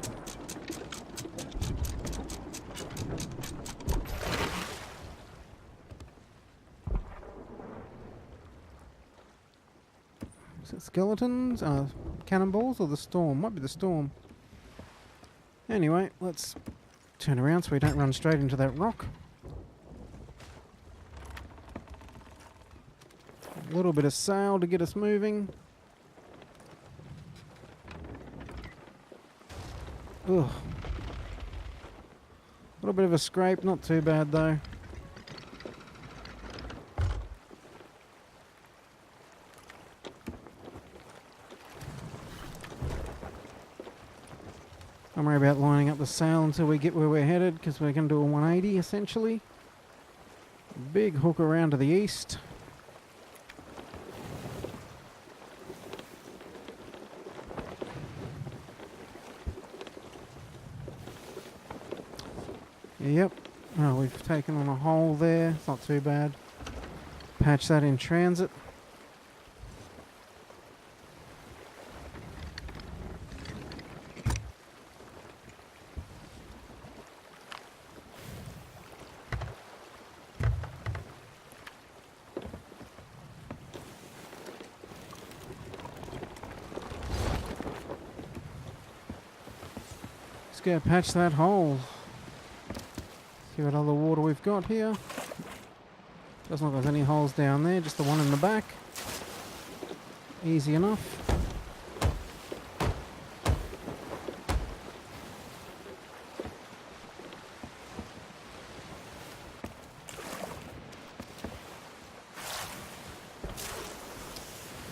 Is it skeletons? Cannonballs or the storm? Might be the storm. Anyway, let's turn around so we don't run straight into that rock. A little bit of sail to get us moving. Ugh. A little bit of a scrape, not too bad though. Don't worry about lining up the sail until we get where we're headed, because we're going to do a 180 essentially. Big hook around to the east. Yep. Oh, we've taken on a hole there. It's not too bad. Patch that in transit. Let's go patch that hole. See what other water we've got here. Doesn't look like there's any holes down there, just the one in the back. Easy enough.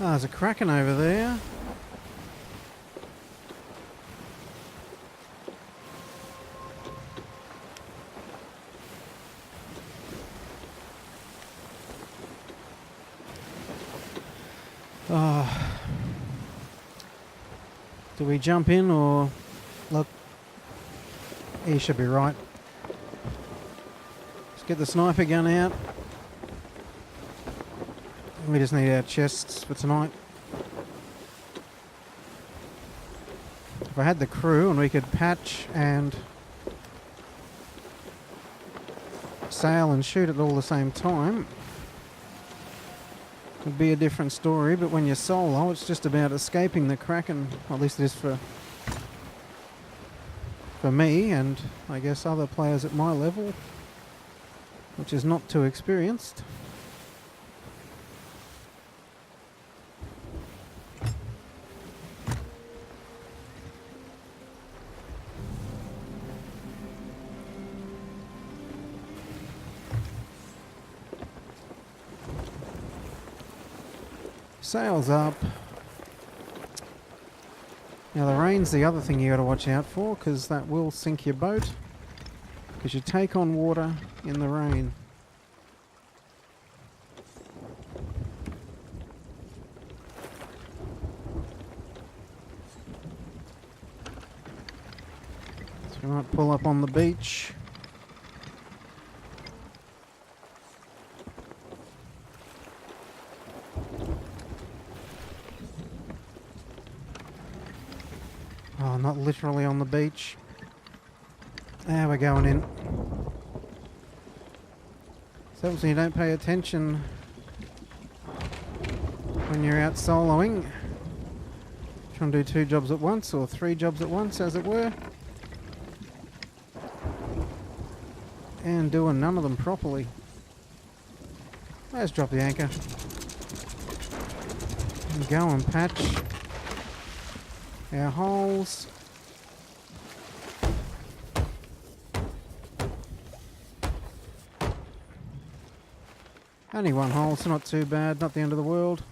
Ah, there's a kraken over there. Do we jump in or look? He should be right. Let's get the sniper gun out. We just need our chests for tonight. If I had the crew and we could patch and sail and shoot at all the same time, would be a different story, but when you're solo, it's just about escaping the kraken. At least it is for me, and I guess other players at my level, which is not too experienced. Sails up. Now the rain's the other thing you got to watch out for, because that will sink your boat, because you take on water in the rain. So we might pull up on the beach. Oh, not literally on the beach. There we're going in. So obviously you don't pay attention when you're out soloing. Trying to do 2 jobs at once, or 3 jobs at once, as it were. And doing none of them properly. Let's drop the anchor. And go and patch our holes. Only 1 hole, so not too bad, not the end of the world.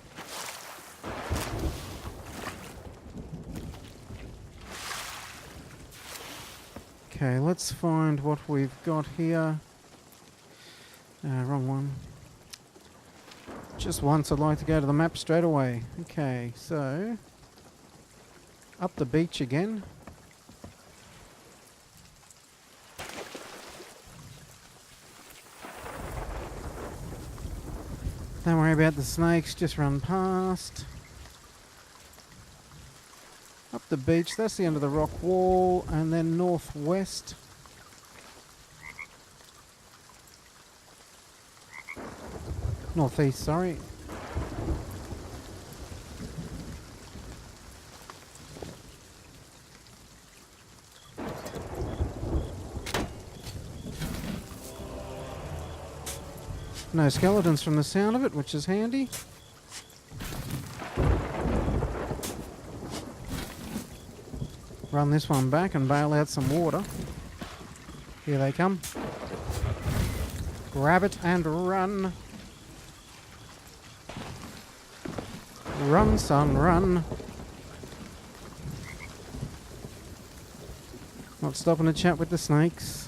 Okay, let's find what we've got here. Wrong one. Just once, I'd like to go to the map straight away. Okay, so up the beach again. Don't worry about the snakes, just run past. Up the beach, that's the end of the rock wall, and then northwest. Northeast, sorry. No skeletons from the sound of it, which is handy. Run this one back and bail out some water. Here they come. Grab it and run. Run, son, run. Not stopping to chat with the snakes.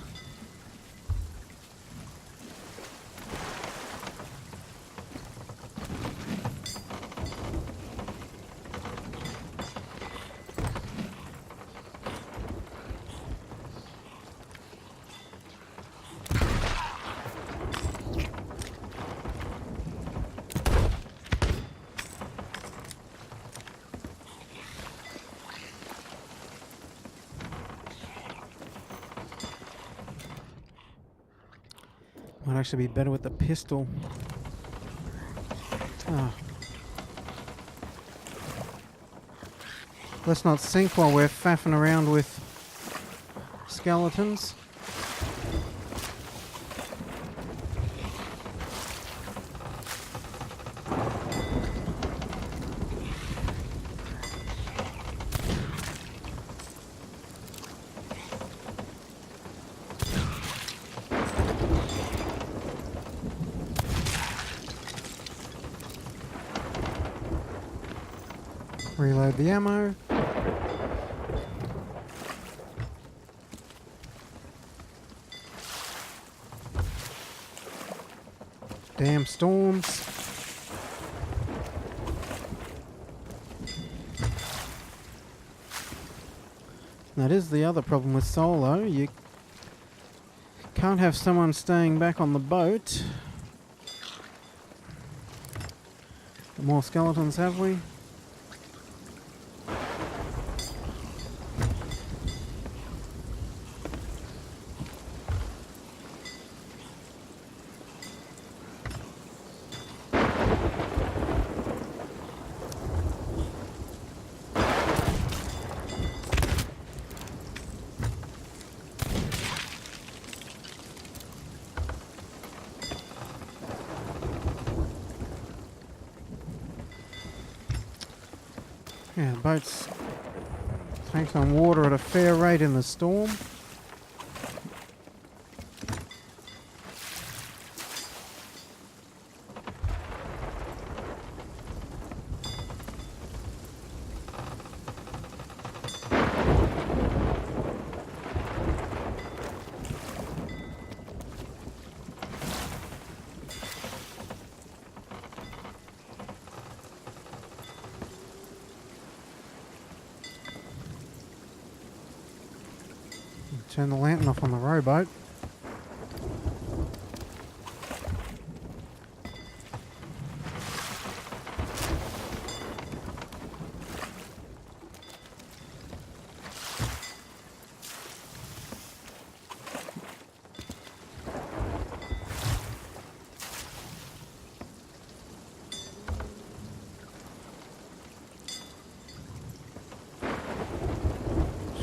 Might actually be better with the pistol. Ah. Let's not sink while we're faffing around with skeletons. Reload the ammo. Damn storms. That is the other problem with solo. You can't have someone staying back on the boat. More skeletons, have we? Yeah, the boat's takes on water at a fair rate in the storm. Turn the lantern off on the rowboat.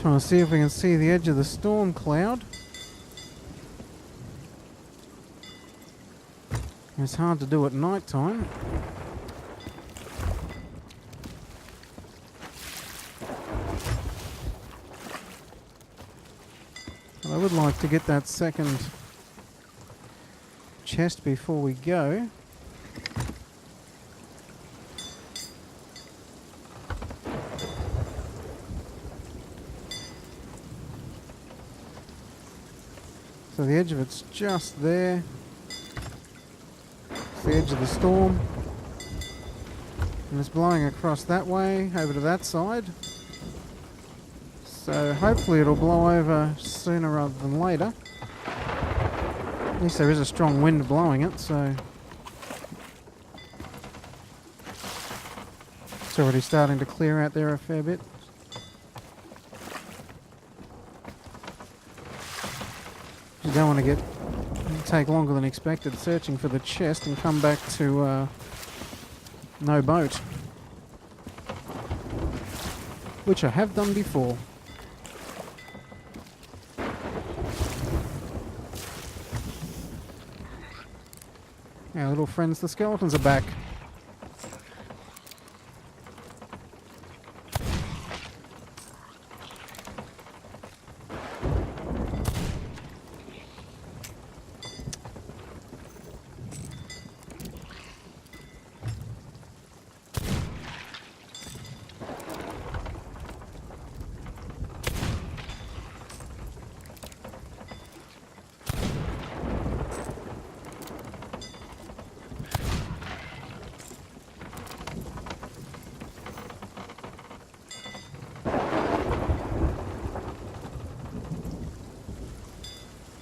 Trying to see if we can see the edge of the storm cloud. It's hard to do at night time. But I would like to get that second chest before we go. So the edge of it's just there. It's the edge of the storm. And it's blowing across that way, over to that side. So hopefully it'll blow over sooner rather than later. At least there is a strong wind blowing it, so... It's already starting to clear out there a fair bit. You don't want to take longer than expected searching for the chest and come back to no boat. Which I have done before. Our little friends, the skeletons, are back.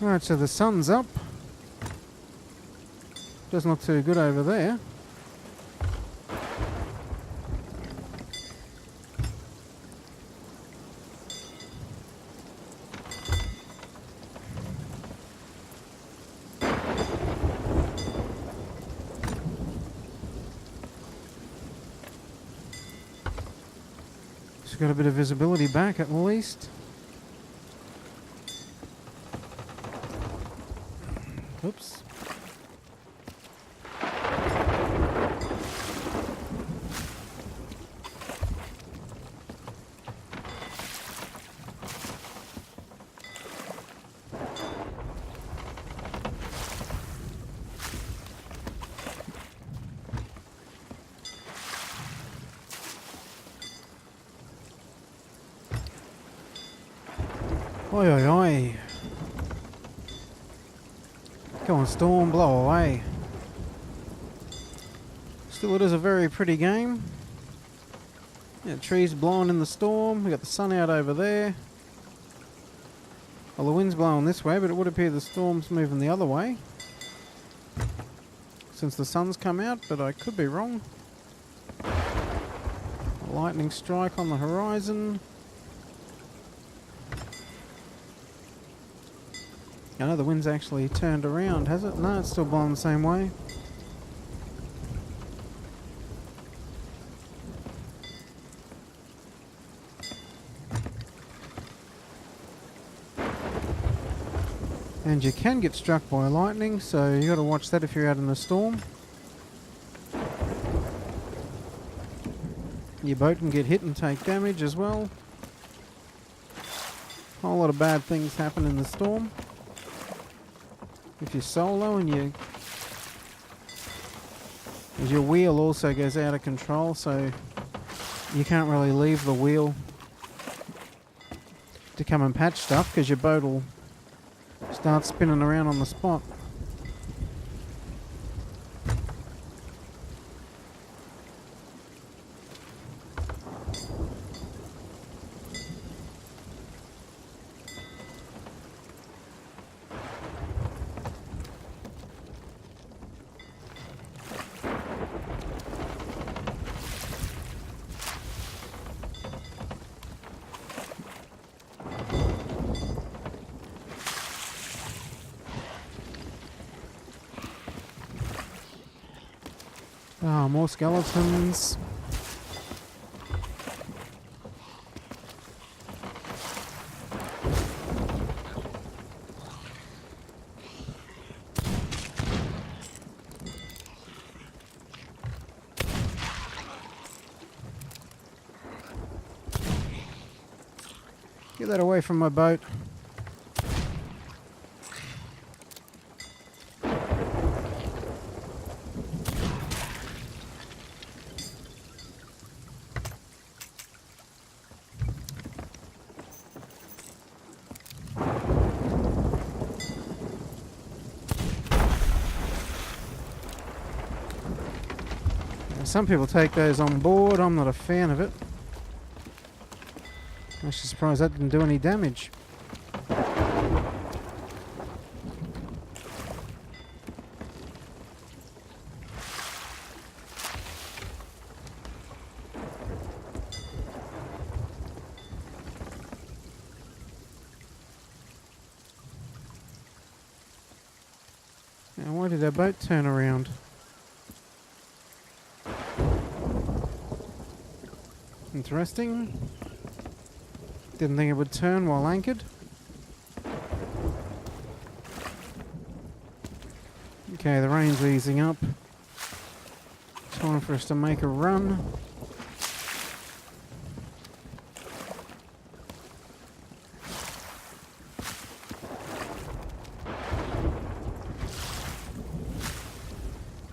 Alright, so the sun's up. Does not too good over there. Just got a bit of visibility back at least. Oops. Oi, oi, oi. Come on, storm, blow away. Still, it is a very pretty game. Yeah, trees blowing in the storm. We got the sun out over there. Well, the wind's blowing this way, but it would appear the storm's moving the other way since the sun's come out, but I could be wrong. A lightning strike on the horizon. I know the wind's actually turned around, has it? No, it's still blowing the same way. And you can get struck by lightning, so you got to watch that if you're out in a storm. Your boat can get hit and take damage as well. A whole lot of bad things happen in the storm. If you're solo and your wheel also goes out of control, so you can't really leave the wheel to come and patch stuff because your boat will start spinning around on the spot. Ah, more skeletons. Get that away from my boat. Some people take those on board. I'm not a fan of it. I'm actually surprised that didn't do any damage. Now, why did our boat turn around? Interesting. Didn't think it would turn while anchored. Okay, the rain's easing up. Time for us to make a run.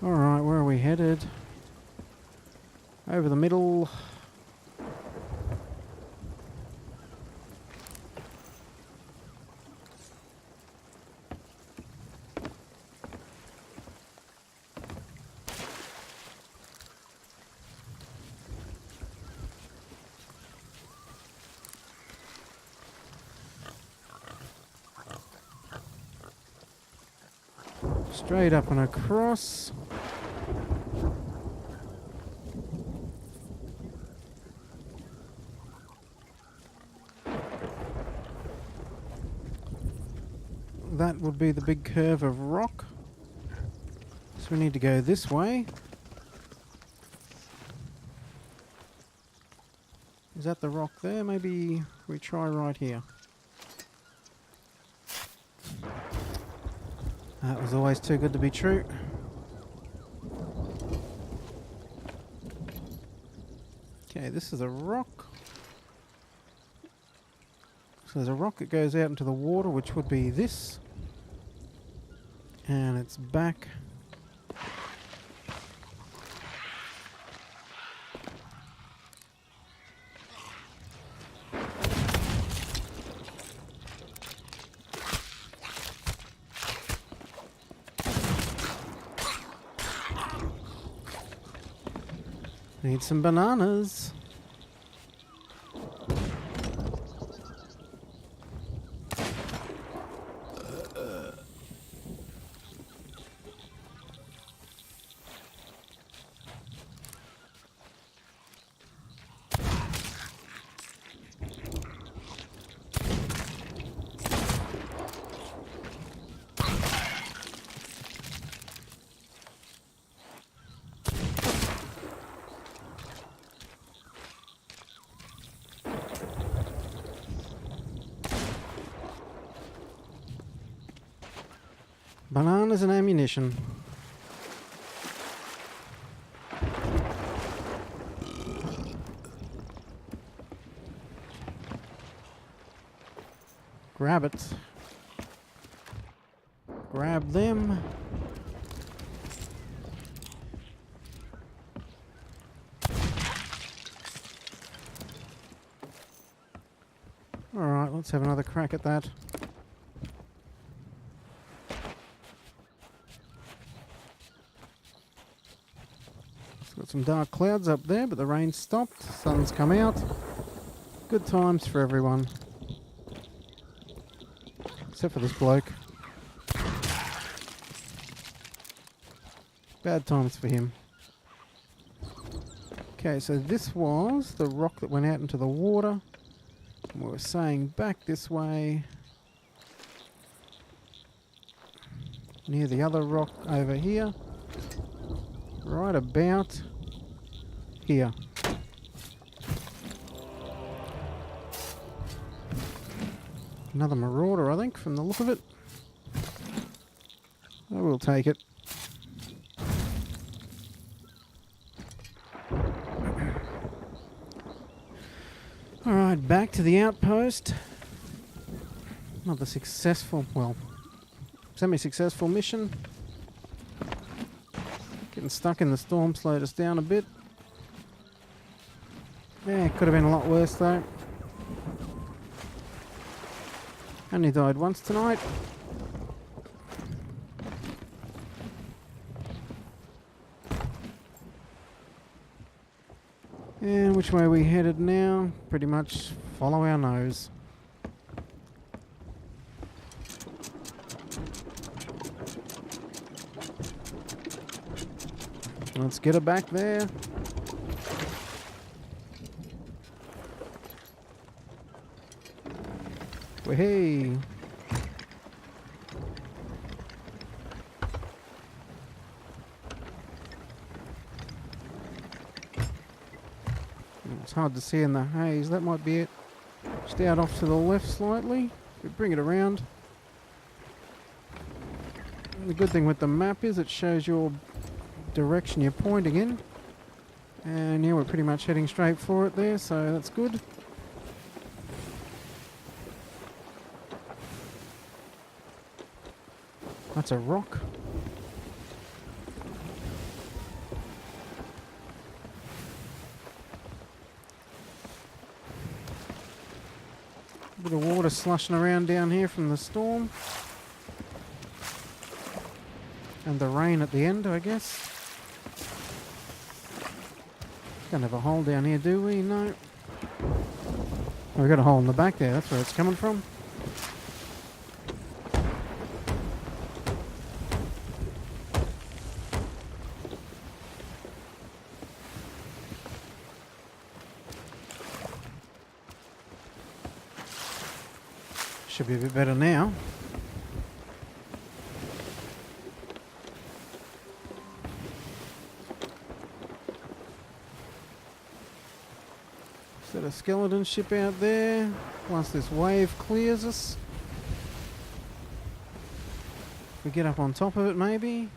Alright, where are we headed? Over the middle. Straight up and across. That would be the big curve of rock. So we need to go this way. Is that the rock there? Maybe we try right here. That was always too good to be true. Okay, this is a rock. So there's a rock that goes out into the water, which would be this. And it's back. Need some bananas. Bananas and ammunition. Grab it. Grab them. Alright, let's have another crack at that. Got some dark clouds up there, but the rain stopped. Sun's come out. Good times for everyone. Except for this bloke. Bad times for him. Okay, so this was the rock that went out into the water. And we were saying back this way. Near the other rock over here. Right about here. Another marauder, I think, from the look of it. I will take it. Alright, back to the outpost. Another successful, well, semi-successful mission. Getting stuck in the storm slowed us down a bit. Yeah, it could have been a lot worse though. Only died once tonight. And which way are we headed now? Pretty much follow our nose. Let's get her back there. Hey. It's hard to see in the haze. That might be it. Just out off to the left slightly. We bring it around. And the good thing with the map is it shows your direction you're pointing in. And yeah, we're pretty much heading straight for it there, so that's good. That's a rock. Bit of water slushing around down here from the storm. And the rain at the end, I guess. Don't have a hole down here, do we? No. Oh, we got a hole in the back there. That's where it's coming from. Should be a bit better now. Set a skeleton ship out there once this wave clears us. We get up on top of it maybe.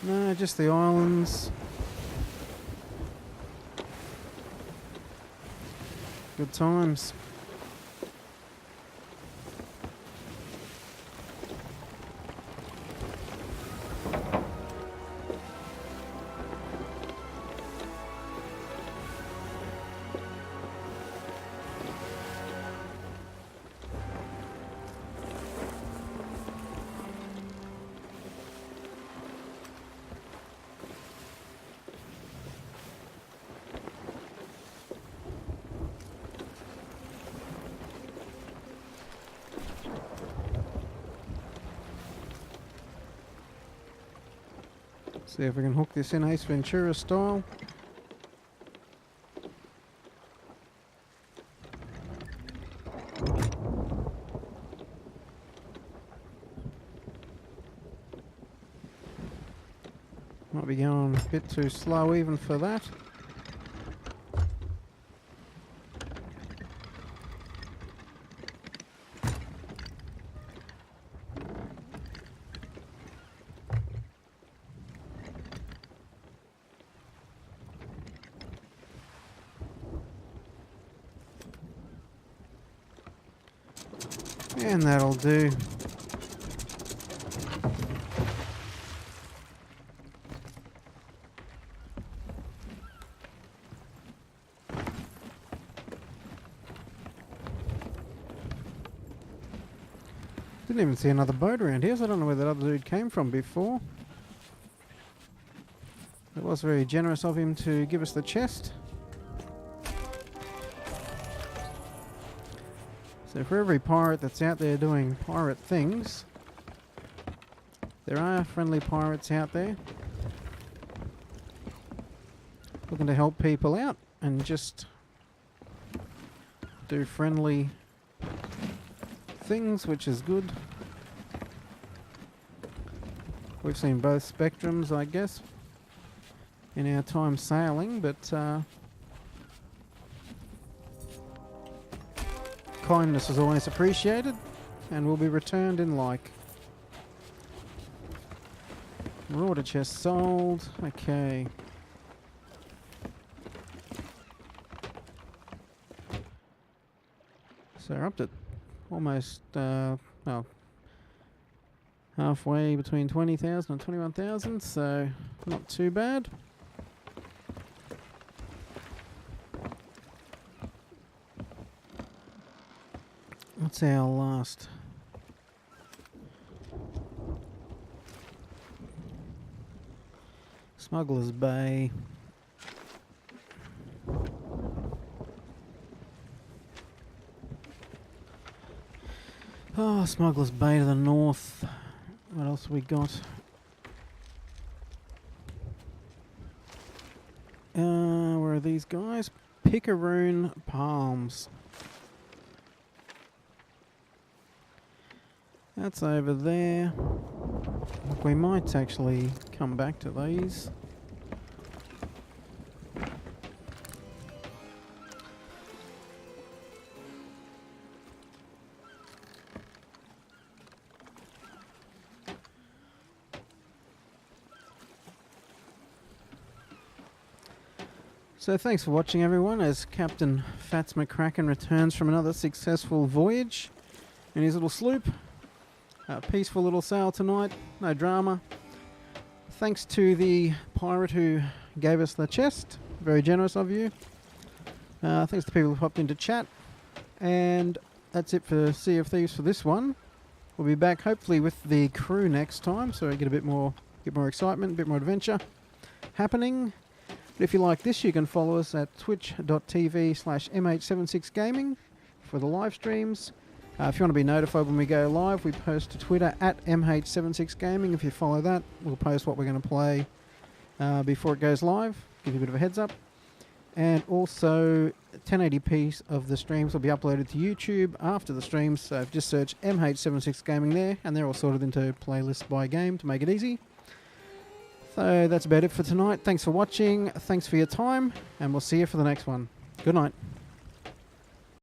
No, just the islands. Good times. See if we can hook this in Ace Ventura style. Might be going a bit too slow even for that. And that'll do. Didn't even see another boat around here, so I don't know where that other dude came from before. It was very generous of him to give us the chest. So for every pirate that's out there doing pirate things, there are friendly pirates out there looking to help people out and just do friendly things, which is good. We've seen both spectrums, I guess, in our time sailing, but kindness is always appreciated and will be returned in like. Marauder chest sold. Okay. So we're up to almost, well, halfway between 20,000 and 21,000, so not too bad. What's our last? Smuggler's Bay. Oh, Smuggler's Bay to the north. What else have we got? Where are these guys? Picaroon Palms. That's over there. We might actually come back to these. So thanks for watching, everyone, as Captain Fats McCracken returns from another successful voyage in his little sloop. Peaceful little sail tonight, no drama. Thanks to the pirate who gave us the chest, very generous of you. Thanks to people who popped into chat. And that's it for Sea of Thieves for this one. We'll be back hopefully with the crew next time, so we get a bit more excitement, a bit more adventure happening. But if you like this, you can follow us at twitch.tv/mh76gaming for the live streams. If you want to be notified when we go live, we post to Twitter at mh76gaming. If you follow that, we'll post what we're going to play before it goes live. Give you a bit of a heads up. And also, 1080p of the streams will be uploaded to YouTube after the streams. So just search mh76gaming there, and they're all sorted into playlists by game to make it easy. So that's about it for tonight. Thanks for watching. Thanks for your time, and we'll see you for the next one. Good night.